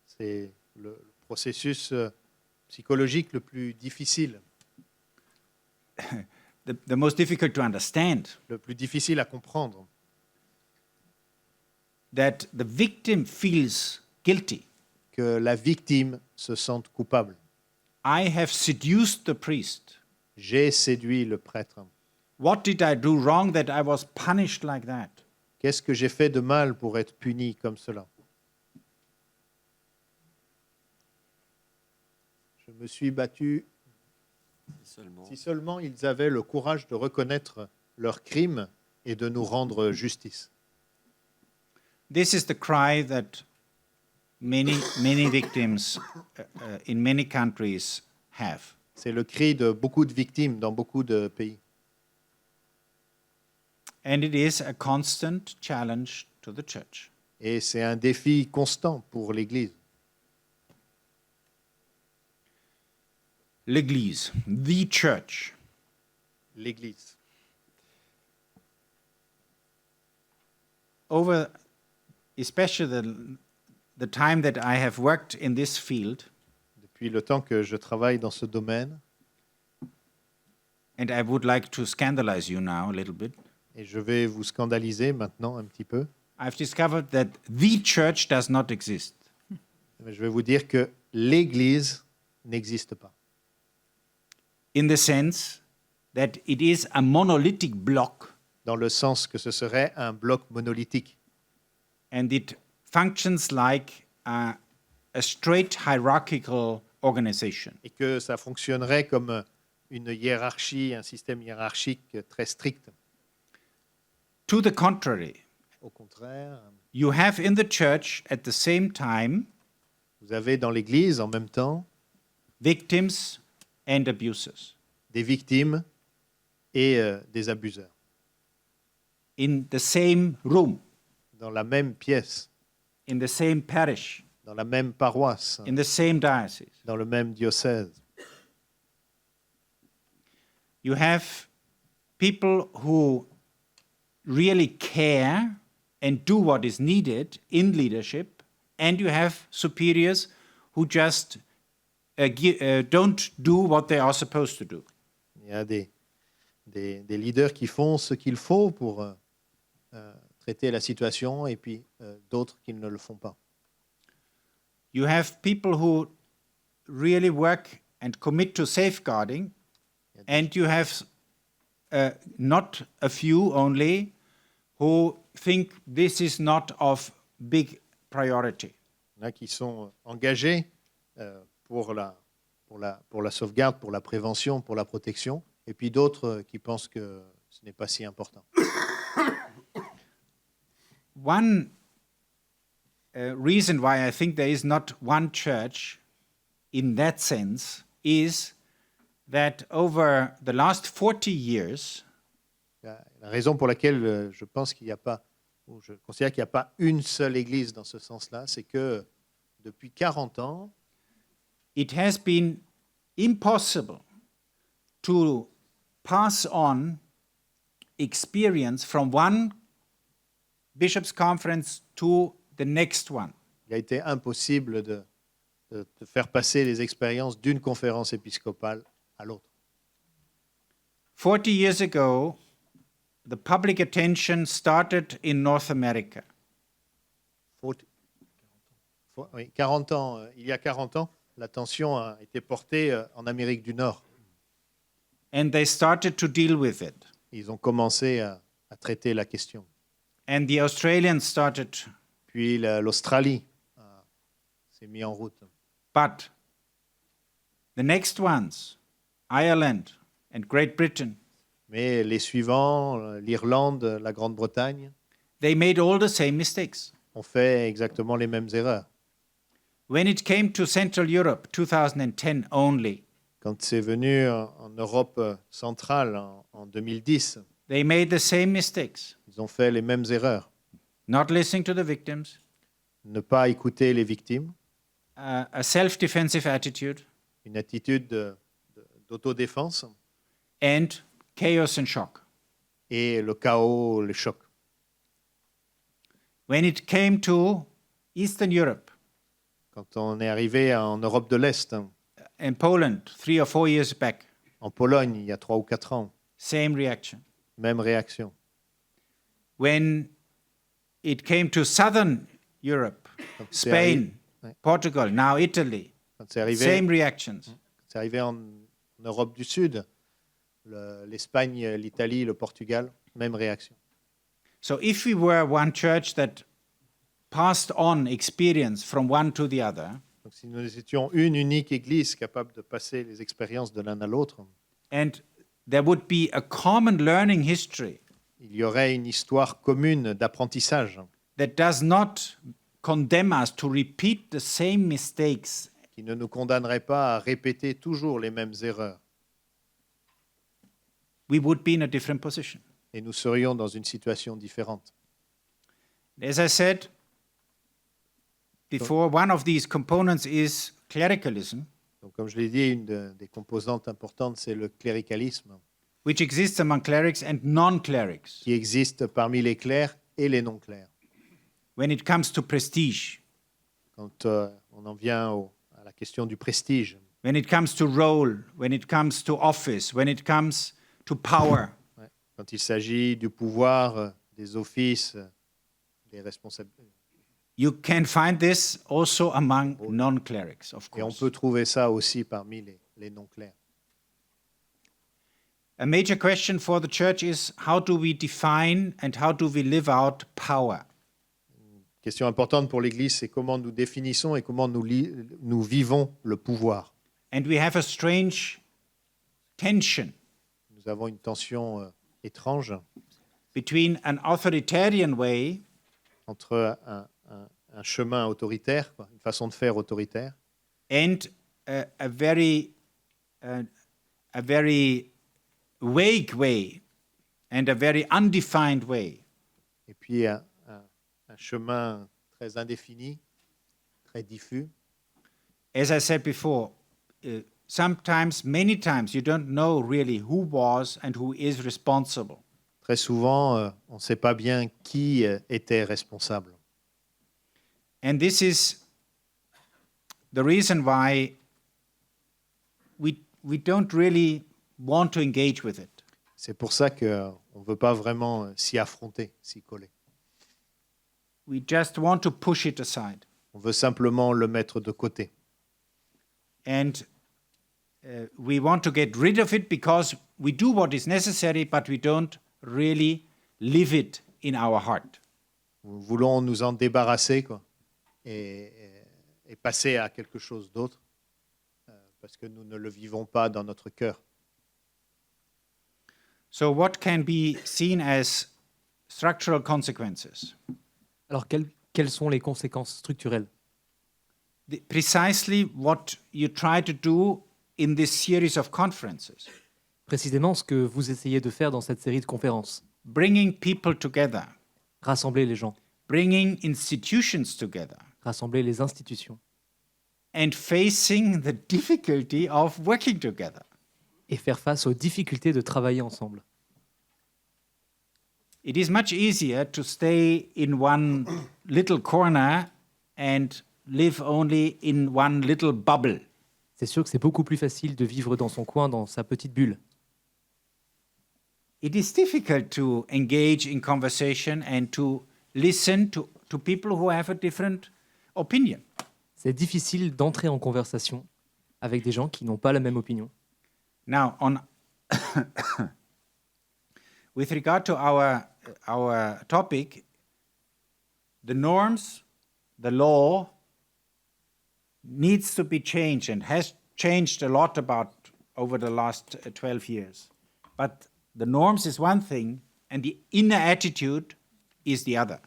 [SPEAKER 7] C'est le processus psychologique le plus difficile,
[SPEAKER 6] the most difficult to understand,
[SPEAKER 7] le plus difficile à comprendre.
[SPEAKER 6] that the victim feels guilty.
[SPEAKER 7] Que la victime se sente coupable.
[SPEAKER 6] I have seduced the priest.
[SPEAKER 7] J'ai séduit le prêtre.
[SPEAKER 6] What did I do wrong that I was punished like that?
[SPEAKER 7] Qu'est-ce que j'ai fait de mal pour être puni comme cela? Je me suis battu. Si seulement ils avaient le courage de reconnaître leurs crimes et de nous rendre justice.
[SPEAKER 6] This is the cry that many victims in many countries have.
[SPEAKER 7] C'est le cri de beaucoup de victimes dans beaucoup de pays.
[SPEAKER 6] And it is a constant challenge to the church.
[SPEAKER 7] Et c'est un défi constant pour l'Église.
[SPEAKER 6] L'Église, the church.
[SPEAKER 7] L'Église.
[SPEAKER 6] Over especially the time that I have worked in this field,
[SPEAKER 7] Depuis le temps que je travaille dans ce domaine,
[SPEAKER 6] and I would like to scandalize you now a little bit,
[SPEAKER 7] et je vais vous scandaliser maintenant un petit peu,
[SPEAKER 6] I've discovered that the church does not exist.
[SPEAKER 7] je vais vous dire que l'Église n'existe pas.
[SPEAKER 6] In the sense that it is a monolithic block
[SPEAKER 7] Dans le sens que ce serait un bloc monolithique.
[SPEAKER 6] and it functions like a straight hierarchical organization.
[SPEAKER 7] Et que ça fonctionnerait comme une hiérarchie, un système hiérarchique très strict.
[SPEAKER 6] To the contrary,
[SPEAKER 7] Au contraire,
[SPEAKER 6] you have in the church at the same time
[SPEAKER 7] vous avez dans l'Église en même temps
[SPEAKER 6] victims and abusers
[SPEAKER 7] des victimes et des abuseurs.
[SPEAKER 6] in the same room,
[SPEAKER 7] Dans la même pièce,
[SPEAKER 6] in the same parish,
[SPEAKER 7] dans la même paroisse,
[SPEAKER 6] in the same diocese.
[SPEAKER 7] dans le même diocèse.
[SPEAKER 6] You have people who really care and do what is needed in leadership, and you have superiors who just don't do what they are supposed to do.
[SPEAKER 7] Il y a des leaders qui font ce qu'il faut pour traiter la situation et puis d'autres qui ne le font pas.
[SPEAKER 6] You have people who really work and commit to safeguarding, and you have not a few only who think this is not of big priority.
[SPEAKER 7] Il y en a qui sont engagés pour la sauvegarde, pour la prévention, pour la protection, et puis d'autres qui pensent que ce n'est pas si important.
[SPEAKER 6] One reason why I think there is not one church in that sense is that over the last 40 years,
[SPEAKER 7] La raison pour laquelle je pense qu'il n'y a pas où je considère qu'il n'y a pas une seule église dans ce sens-là, c'est que depuis 40 ans,
[SPEAKER 6] it has been impossible to pass on experience from one bishops' conference to the next one.
[SPEAKER 7] il a été impossible de faire passer les expériences d'une conférence épiscopale à l'autre.
[SPEAKER 6] 40 years ago, the public attention started in North America.
[SPEAKER 7] Oui, 40 ans, il y a 40 ans, l'attention a été portée en Amérique du Nord.
[SPEAKER 6] And they started to deal with it.
[SPEAKER 7] Ils ont commencé à traiter la question.
[SPEAKER 6] And the Australians started.
[SPEAKER 7] Puis l'Australie s'est mise en route.
[SPEAKER 6] But the next ones, Ireland and Great Britain,
[SPEAKER 7] Mais les suivants, l'Irlande, la Grande-Bretagne,
[SPEAKER 6] they made all the same mistakes.
[SPEAKER 7] ont fait exactement les mêmes erreurs.
[SPEAKER 6] When it came to Central Europe, 2010 only,
[SPEAKER 7] Quand c'est venu en Europe centrale en 2010,
[SPEAKER 6] they made the same mistakes.
[SPEAKER 7] ils ont fait les mêmes erreurs.
[SPEAKER 6] Not listening to the victims,
[SPEAKER 7] Ne pas écouter les victimes,
[SPEAKER 6] a self-defensive attitude,
[SPEAKER 7] une attitude d'autodéfense
[SPEAKER 6] and chaos and shock.
[SPEAKER 7] et le chaos, le choc.
[SPEAKER 6] When it came to Eastern Europe
[SPEAKER 7] Quand on est arrivé en Europe de l'Est,
[SPEAKER 6] and Poland 3 or 4 years back,
[SPEAKER 7] en Pologne, il y a 3 ou 4 ans,
[SPEAKER 6] same reaction.
[SPEAKER 7] même réaction.
[SPEAKER 6] When it came to Southern Europe,
[SPEAKER 7] Quand c'est
[SPEAKER 6] Spain,
[SPEAKER 7] arrivé, ouais.
[SPEAKER 6] Portugal, now Italy,
[SPEAKER 7] Quand c'est arrivé,
[SPEAKER 6] same reactions.
[SPEAKER 7] c'est arrivé en Europe du Sud, l'Espagne, l'Italie, le Portugal, même réaction.
[SPEAKER 6] So if we were one church that passed on experience from one to the other,
[SPEAKER 7] Donc, si nous étions une unique église capable de passer les expériences de l'un à l'autre,
[SPEAKER 6] and there would be a common learning history
[SPEAKER 7] il y aurait une histoire commune d'apprentissage
[SPEAKER 6] that does not condemn us to repeat the same mistakes,
[SPEAKER 7] qui ne nous condamnerait pas à répéter toujours les mêmes erreurs.
[SPEAKER 6] we would be in a different position.
[SPEAKER 7] Et nous serions dans une situation différente.
[SPEAKER 6] As I said before, one of these components is clericalism,
[SPEAKER 7] Donc, comme je l'ai dit, une des composantes importantes, c'est le cléricalisme,
[SPEAKER 6] which exists among clerics and non-clerics
[SPEAKER 7] qui existe parmi les clercs et les non-clercs.
[SPEAKER 6] when it comes to prestige,
[SPEAKER 7] Quand on en vient à la question du prestige,
[SPEAKER 6] when it comes to role, when it comes to office, when it comes to power.
[SPEAKER 7] quand il s'agit du pouvoir, des offices, des responsabilités.
[SPEAKER 6] You can find this also among non-clerics, of
[SPEAKER 7] Et on
[SPEAKER 6] course.
[SPEAKER 7] peut trouver ça aussi parmi les non-clercs.
[SPEAKER 6] A major question for the church is how do we define and how do we live out power?
[SPEAKER 7] Question importante pour l'Église, c'est comment nous définissons et comment nous vivons le pouvoir.
[SPEAKER 6] And we have a strange tension
[SPEAKER 7] Nous avons une tension étrange
[SPEAKER 6] between an authoritarian way
[SPEAKER 7] entre un chemin autoritaire, une façon de faire autoritaire,
[SPEAKER 6] and a very vague way and a very undefined way.
[SPEAKER 7] et puis un chemin très indéfini, très diffus.
[SPEAKER 6] As I said before, sometimes, many times, you don't know really who was and who is responsible.
[SPEAKER 7] Très souvent, on ne sait pas bien qui était responsable.
[SPEAKER 6] And this is the reason why we don't really want to engage with it.
[SPEAKER 7] C'est pour ça qu'on ne veut pas vraiment s'y affronter, s'y coller.
[SPEAKER 6] We just want to push it aside.
[SPEAKER 7] On veut simplement le mettre de côté.
[SPEAKER 6] And we want to get rid of it because we do what is necessary, but we don't really live it in our heart.
[SPEAKER 7] Nous voulons nous en débarrasser quoi, et passer à quelque chose d'autre parce que nous ne le vivons pas dans notre cœur.
[SPEAKER 6] So what can be seen as structural consequences?
[SPEAKER 8] Alors, quelles sont les conséquences structurelles?
[SPEAKER 6] Precisely what you try to do in this series of conferences.
[SPEAKER 8] Précisément ce que vous essayez de faire dans cette série de conférences.
[SPEAKER 6] Bringing people together.
[SPEAKER 8] rassembler les gens,
[SPEAKER 6] bringing institutions together,
[SPEAKER 8] rassembler les institutions
[SPEAKER 6] and facing the difficulty of working together.
[SPEAKER 8] et faire face aux difficultés de travailler ensemble.
[SPEAKER 6] It is much easier to stay in one little corner and live only in one little bubble.
[SPEAKER 8] C'est sûr que c'est beaucoup plus facile de vivre dans son coin, dans sa petite bulle.
[SPEAKER 6] It is difficult to engage in conversation and to listen to people who have a different opinion.
[SPEAKER 8] C'est difficile d'entrer en conversation avec des gens qui n'ont pas la même opinion.
[SPEAKER 6] Now, with regard to our topic, the norms, the law needs to be changed and has changed a lot over the last 12 years. But the norms is one thing and the inner attitude is the other.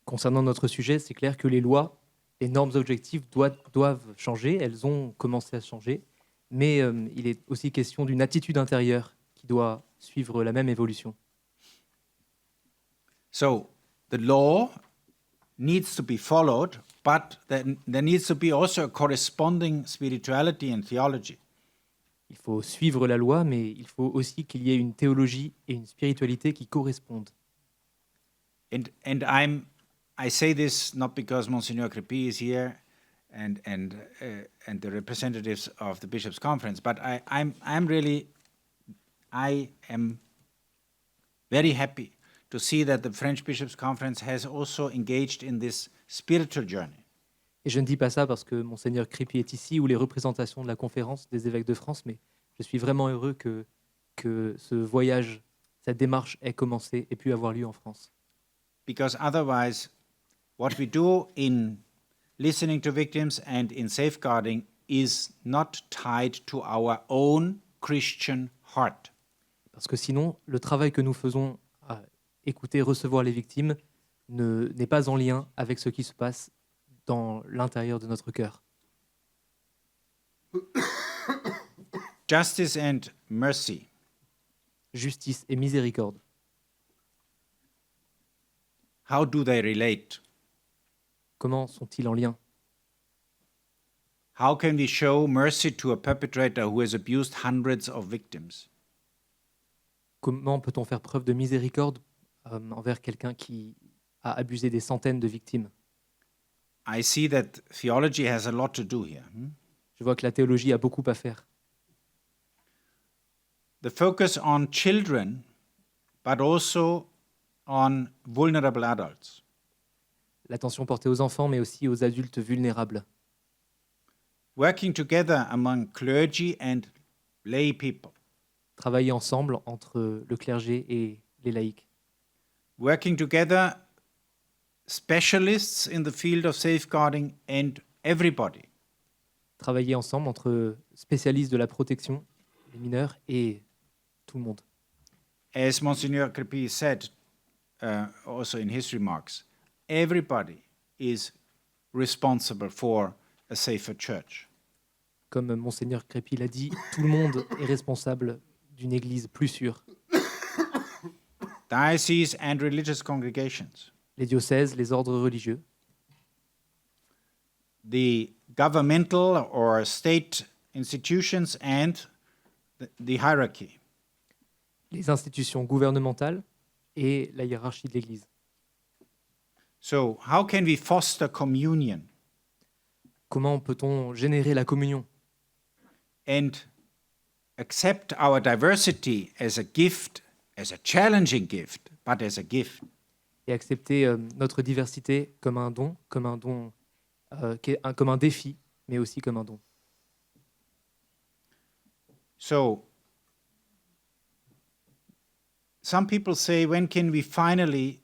[SPEAKER 8] Concernant notre sujet, c'est clair que les lois, les normes objectives doivent changer, elles ont commencé à changer, mais il est aussi question d'une attitude intérieure qui doit suivre la même évolution.
[SPEAKER 6] So the law needs to be followed, but there needs to be also a corresponding spirituality and theology.
[SPEAKER 8] Il faut suivre la loi, mais il faut aussi qu'il y ait une théologie et une spiritualité qui correspondent.
[SPEAKER 6] And I say this not because Monsignor Crépy is here and the representatives of the Bishops' Conference, but I am very happy to see that the French Bishops' Conference has also engaged in this spiritual journey.
[SPEAKER 8] Et je ne dis pas ça parce que Monseigneur Crépy est ici ou les représentations de la conférence des évêques de France, mais je suis vraiment heureux que ce voyage, cette démarche ait commencé et pu avoir lieu en France.
[SPEAKER 6] Because otherwise, what we do in listening to victims and in safeguarding is not tied to our own Christian heart.
[SPEAKER 8] Parce que sinon, le travail que nous faisons à écouter, recevoir les victimes n'est pas en lien avec ce qui se passe dans l'intérieur de notre cœur.
[SPEAKER 6] Justice and mercy.
[SPEAKER 8] Justice et miséricorde.
[SPEAKER 6] How do they relate?
[SPEAKER 8] Comment sont-ils en lien?
[SPEAKER 6] How can we show mercy to a perpetrator who has abused hundreds of victims?
[SPEAKER 8] Comment peut-on faire preuve de miséricorde envers quelqu'un qui a abusé des centaines de victimes?
[SPEAKER 6] I see that theology has a lot to do here.
[SPEAKER 8] Je vois que la théologie a beaucoup à faire.
[SPEAKER 6] The focus on children, but also on vulnerable adults.
[SPEAKER 8] L'attention portée aux enfants, mais aussi aux adultes vulnérables.
[SPEAKER 6] Working together among clergy and lay people.
[SPEAKER 8] Travailler ensemble entre le clergé et les laïcs.
[SPEAKER 6] Working together, specialists in the field of safeguarding and everybody.
[SPEAKER 8] Travailler ensemble entre spécialistes de la protection des mineurs et tout le monde.
[SPEAKER 6] As Monsignor Crépy said, also in his remarks, everybody is responsible for a safer church.
[SPEAKER 8] Comme Monseigneur Crépy l'a dit, tout le monde est responsable d'une église plus sûre.
[SPEAKER 6] Dioceses and religious congregations.
[SPEAKER 8] Les diocèses, les ordres religieux,
[SPEAKER 6] The governmental or state institutions and the hierarchy.
[SPEAKER 8] les institutions gouvernementales et la hiérarchie de l'Église.
[SPEAKER 6] So, how can we foster communion
[SPEAKER 8] Comment peut-on générer la communion
[SPEAKER 6] and accept our diversity as a gift, as a challenging gift, but as a gift?
[SPEAKER 8] et accepter notre diversité comme un don comme un défi, mais aussi comme un don.
[SPEAKER 6] So, some people say, when can we finally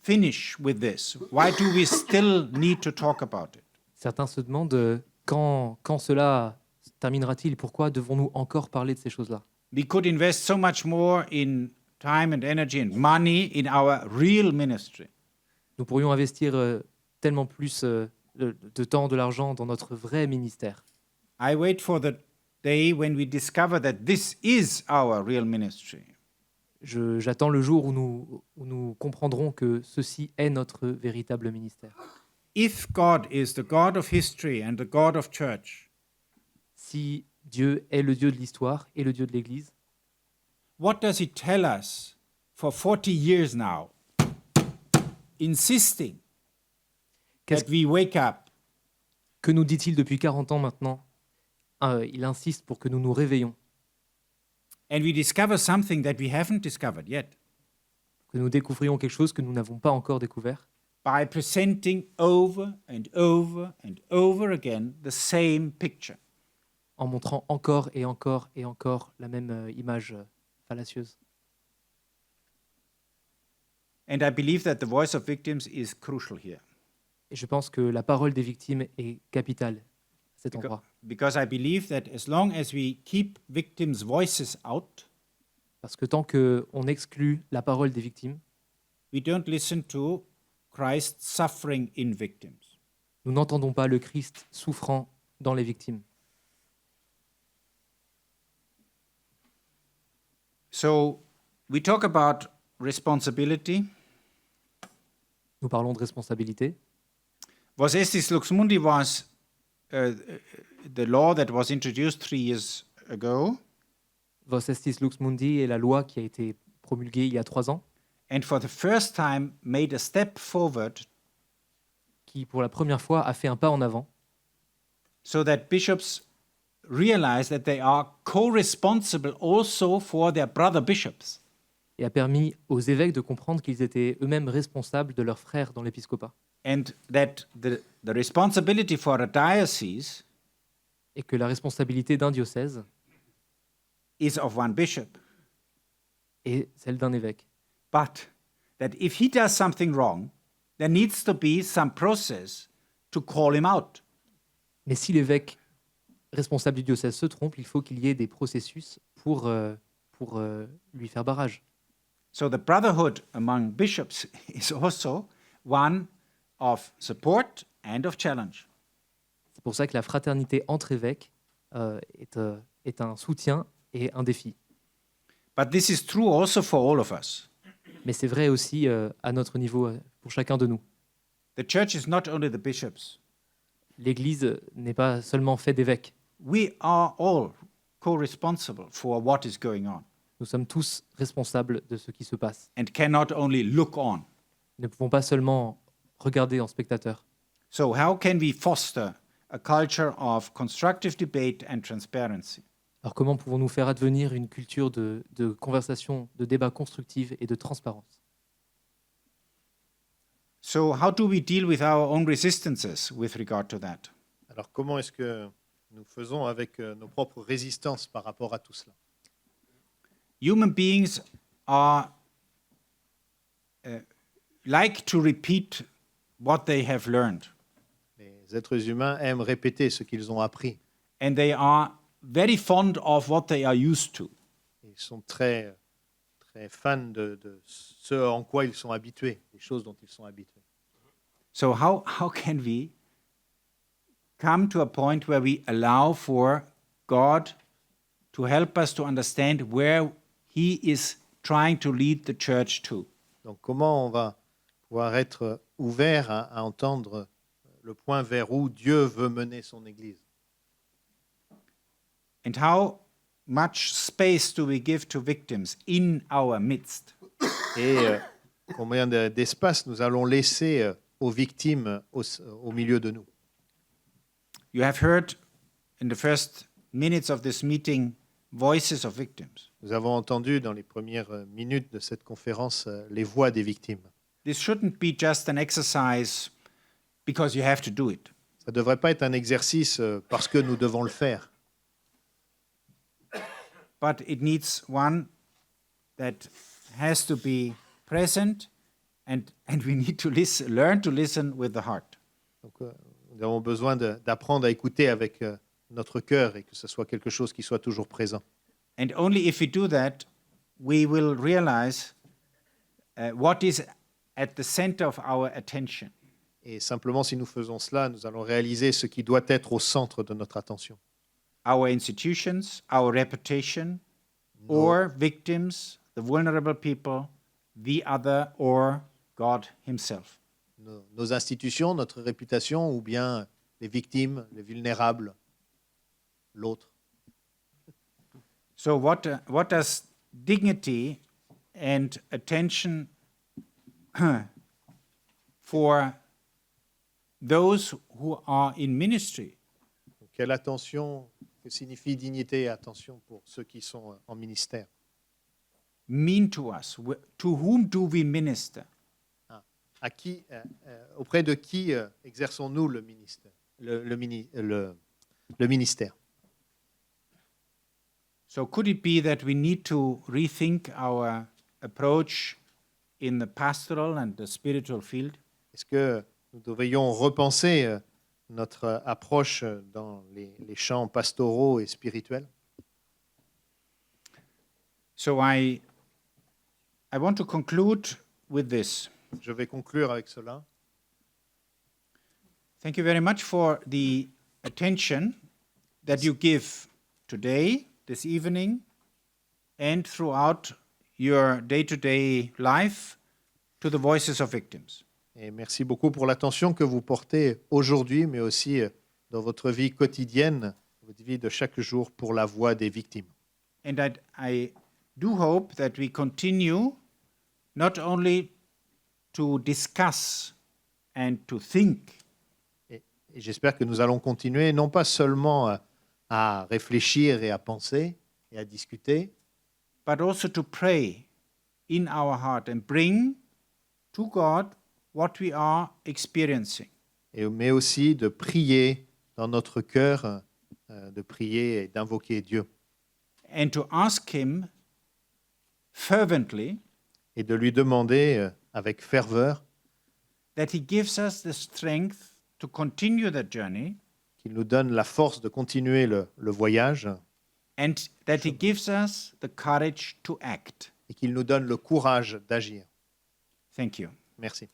[SPEAKER 6] finish with this? Why do we still need to talk about it?
[SPEAKER 8] Certains se demandent quand cela terminera-t-il? Pourquoi devons-nous encore parler de ces choses-là?
[SPEAKER 6] We could invest so much more in time and energy and money in our real ministry.
[SPEAKER 8] Nous pourrions investir tellement plus de temps, de l'argent dans notre vrai ministère.
[SPEAKER 6] I wait for the day when we discover that this is our real ministry.
[SPEAKER 8] J'attends le jour où nous comprendrons que ceci est notre véritable ministère.
[SPEAKER 6] If God is the God of history and the God of church,
[SPEAKER 8] Si Dieu est le Dieu de l'histoire et le Dieu de l'Église,
[SPEAKER 6] what does he tell us for 40 years now? Insisting
[SPEAKER 8] Qu'est-ce-
[SPEAKER 6] that we wake up.
[SPEAKER 8] que nous dit-il depuis 40 ans maintenant? Il insiste pour que nous nous réveillons,
[SPEAKER 6] And we discover something that we haven't discovered yet
[SPEAKER 8] que nous découvrions quelque chose que nous n'avons pas encore découvert,
[SPEAKER 6] by presenting over and over and over again the same picture.
[SPEAKER 8] en montrant encore et encore et encore la même image fallacieuse.
[SPEAKER 6] And I believe that the voice of victims is crucial here
[SPEAKER 8] Et je pense que la parole des victimes est capitale à cet
[SPEAKER 6] Beca-
[SPEAKER 8] endroit.
[SPEAKER 6] because I believe that as long as we keep victims' voices out,
[SPEAKER 8] Parce que tant qu'on exclut la parole des victimes,
[SPEAKER 6] we don't listen to Christ suffering in victims.
[SPEAKER 8] nous n'entendons pas le Christ souffrant dans les victimes.
[SPEAKER 6] So we talk about responsibility.
[SPEAKER 8] Nous parlons de responsabilité.
[SPEAKER 6] Was Estis Lux Mundi was the law that was introduced 3 years ago,
[SPEAKER 8] Vos Estis Lux Mundi est la loi qui a été promulguée il y a 3 ans,
[SPEAKER 6] and for the first time made a step forward
[SPEAKER 8] qui pour la première fois a fait un pas en avant
[SPEAKER 6] so that bishops realize that they are co-responsible also for their brother bishops.
[SPEAKER 8] et a permis aux évêques de comprendre qu'ils étaient eux-mêmes responsables de leurs frères dans l'épiscopat
[SPEAKER 6] And that the responsibility for a diocese
[SPEAKER 8] et que la responsabilité d'un diocèse
[SPEAKER 6] is of one bishop,
[SPEAKER 8] est celle d'un évêque.
[SPEAKER 6] but that if he does something wrong, there needs to be some process to call him out.
[SPEAKER 8] Mais si l'évêque responsable du diocèse se trompe, il faut qu'il y ait des processus pour lui faire barrage.
[SPEAKER 6] So the brotherhood among bishops is also one of support and of challenge.
[SPEAKER 8] C'est pour ça que la fraternité entre évêques est un soutien et un défi.
[SPEAKER 6] But this is true also for all of us.
[SPEAKER 8] Mais c'est vrai aussi à notre niveau, pour chacun de nous.
[SPEAKER 6] The church is not only the bishops.
[SPEAKER 8] L'Église n'est pas seulement faite d'évêques.
[SPEAKER 6] We are all co-responsible for what is going on
[SPEAKER 8] Nous sommes tous responsables de ce qui se passe.
[SPEAKER 6] and cannot only look on.
[SPEAKER 8] Nous ne pouvons pas seulement regarder en spectateur.
[SPEAKER 6] So how can we foster a culture of constructive debate and transparency?
[SPEAKER 8] Alors comment pouvons-nous faire advenir une culture de conversation, de débat constructive et de transparence?
[SPEAKER 6] So how do we deal with our own resistances with regard to that?
[SPEAKER 7] Alors comment est-ce que nous faisons avec nos propres résistances par rapport à tout cela?
[SPEAKER 6] Human beings are like to repeat what they have learned,
[SPEAKER 7] Les êtres humains aiment répéter ce qu'ils ont appris.
[SPEAKER 6] and they are very fond of what they are used to.
[SPEAKER 7] Ils sont très, très fans de ce en quoi ils sont habitués, les choses dont ils sont habitués.
[SPEAKER 6] So how can we come to a point where we allow for God to help us to understand where He is trying to lead the church to?
[SPEAKER 7] Donc comment on va pouvoir être ouvert à entendre le point vers où Dieu veut mener son Église?
[SPEAKER 6] And how much space do we give to victims in our midst?
[SPEAKER 7] Et combien d'espace nous allons laisser aux victimes au milieu de nous?
[SPEAKER 6] You have heard in the first minutes of this meeting voices of victims.
[SPEAKER 7] Nous avons entendu dans les premières minutes de cette conférence les voix des victimes.
[SPEAKER 6] This shouldn't be just an exercise because you have to do it.
[SPEAKER 7] Ça ne devrait pas être un exercice parce que nous devons le faire,
[SPEAKER 6] But it needs one that has to be present, and we need to learn to listen with the heart.
[SPEAKER 7] Donc, nous avons besoin d'apprendre à écouter avec notre cœur et que ce soit quelque chose qui soit toujours présent.
[SPEAKER 6] And only if we do that, we will realize what is at the center of our attention.
[SPEAKER 7] Et simplement, si nous faisons cela, nous allons réaliser ce qui doit être au centre de notre attention.
[SPEAKER 6] Our institutions, our reputation, or victims the vulnerable people, the other, or God himself.
[SPEAKER 7] Nos institutions, notre réputation, ou bien les victimes, les vulnérables, l'autre.
[SPEAKER 6] So what does dignity and attention for those who are in ministry
[SPEAKER 7] Quelle attention, que signifie dignité et attention pour ceux qui sont en ministère?
[SPEAKER 6] mean to us? To whom do we minister?
[SPEAKER 7] À qui, auprès de qui exerçons-nous le ministère? Le ministère.
[SPEAKER 6] So could it be that we need to rethink our approach in the pastoral and the spiritual field?
[SPEAKER 7] Est-ce que nous devrions repenser notre approche dans les champs pastoraux et spirituels?
[SPEAKER 6] So I want to conclude with this.
[SPEAKER 7] Je vais conclure avec cela.
[SPEAKER 6] Thank you very much for the attention that you give today, this evening, and throughout your day-to-day life to the voices of victims.
[SPEAKER 7] Et merci beaucoup pour l'attention que vous portez aujourd'hui, mais aussi dans votre vie quotidienne, votre vie de chaque jour pour la voix des victimes.
[SPEAKER 6] And I do hope that we continue not only to discuss and to think,
[SPEAKER 7] Et j'espère que nous allons continuer, non pas seulement à réfléchir et à penser et à discuter,
[SPEAKER 6] but also to pray in our heart and bring to God what we are experiencing.
[SPEAKER 7] mais aussi de prier dans notre cœur, de prier et d'invoquer Dieu.
[SPEAKER 6] And to ask Him fervently
[SPEAKER 7] Et de lui demander avec ferveur
[SPEAKER 6] that He gives us the strength to continue the journey
[SPEAKER 7] qu'il nous donne la force de continuer le voyage
[SPEAKER 6] and that He gives us the courage to act.
[SPEAKER 7] et qu'il nous donne le courage d'agir.
[SPEAKER 6] Thank you.
[SPEAKER 7] Merci.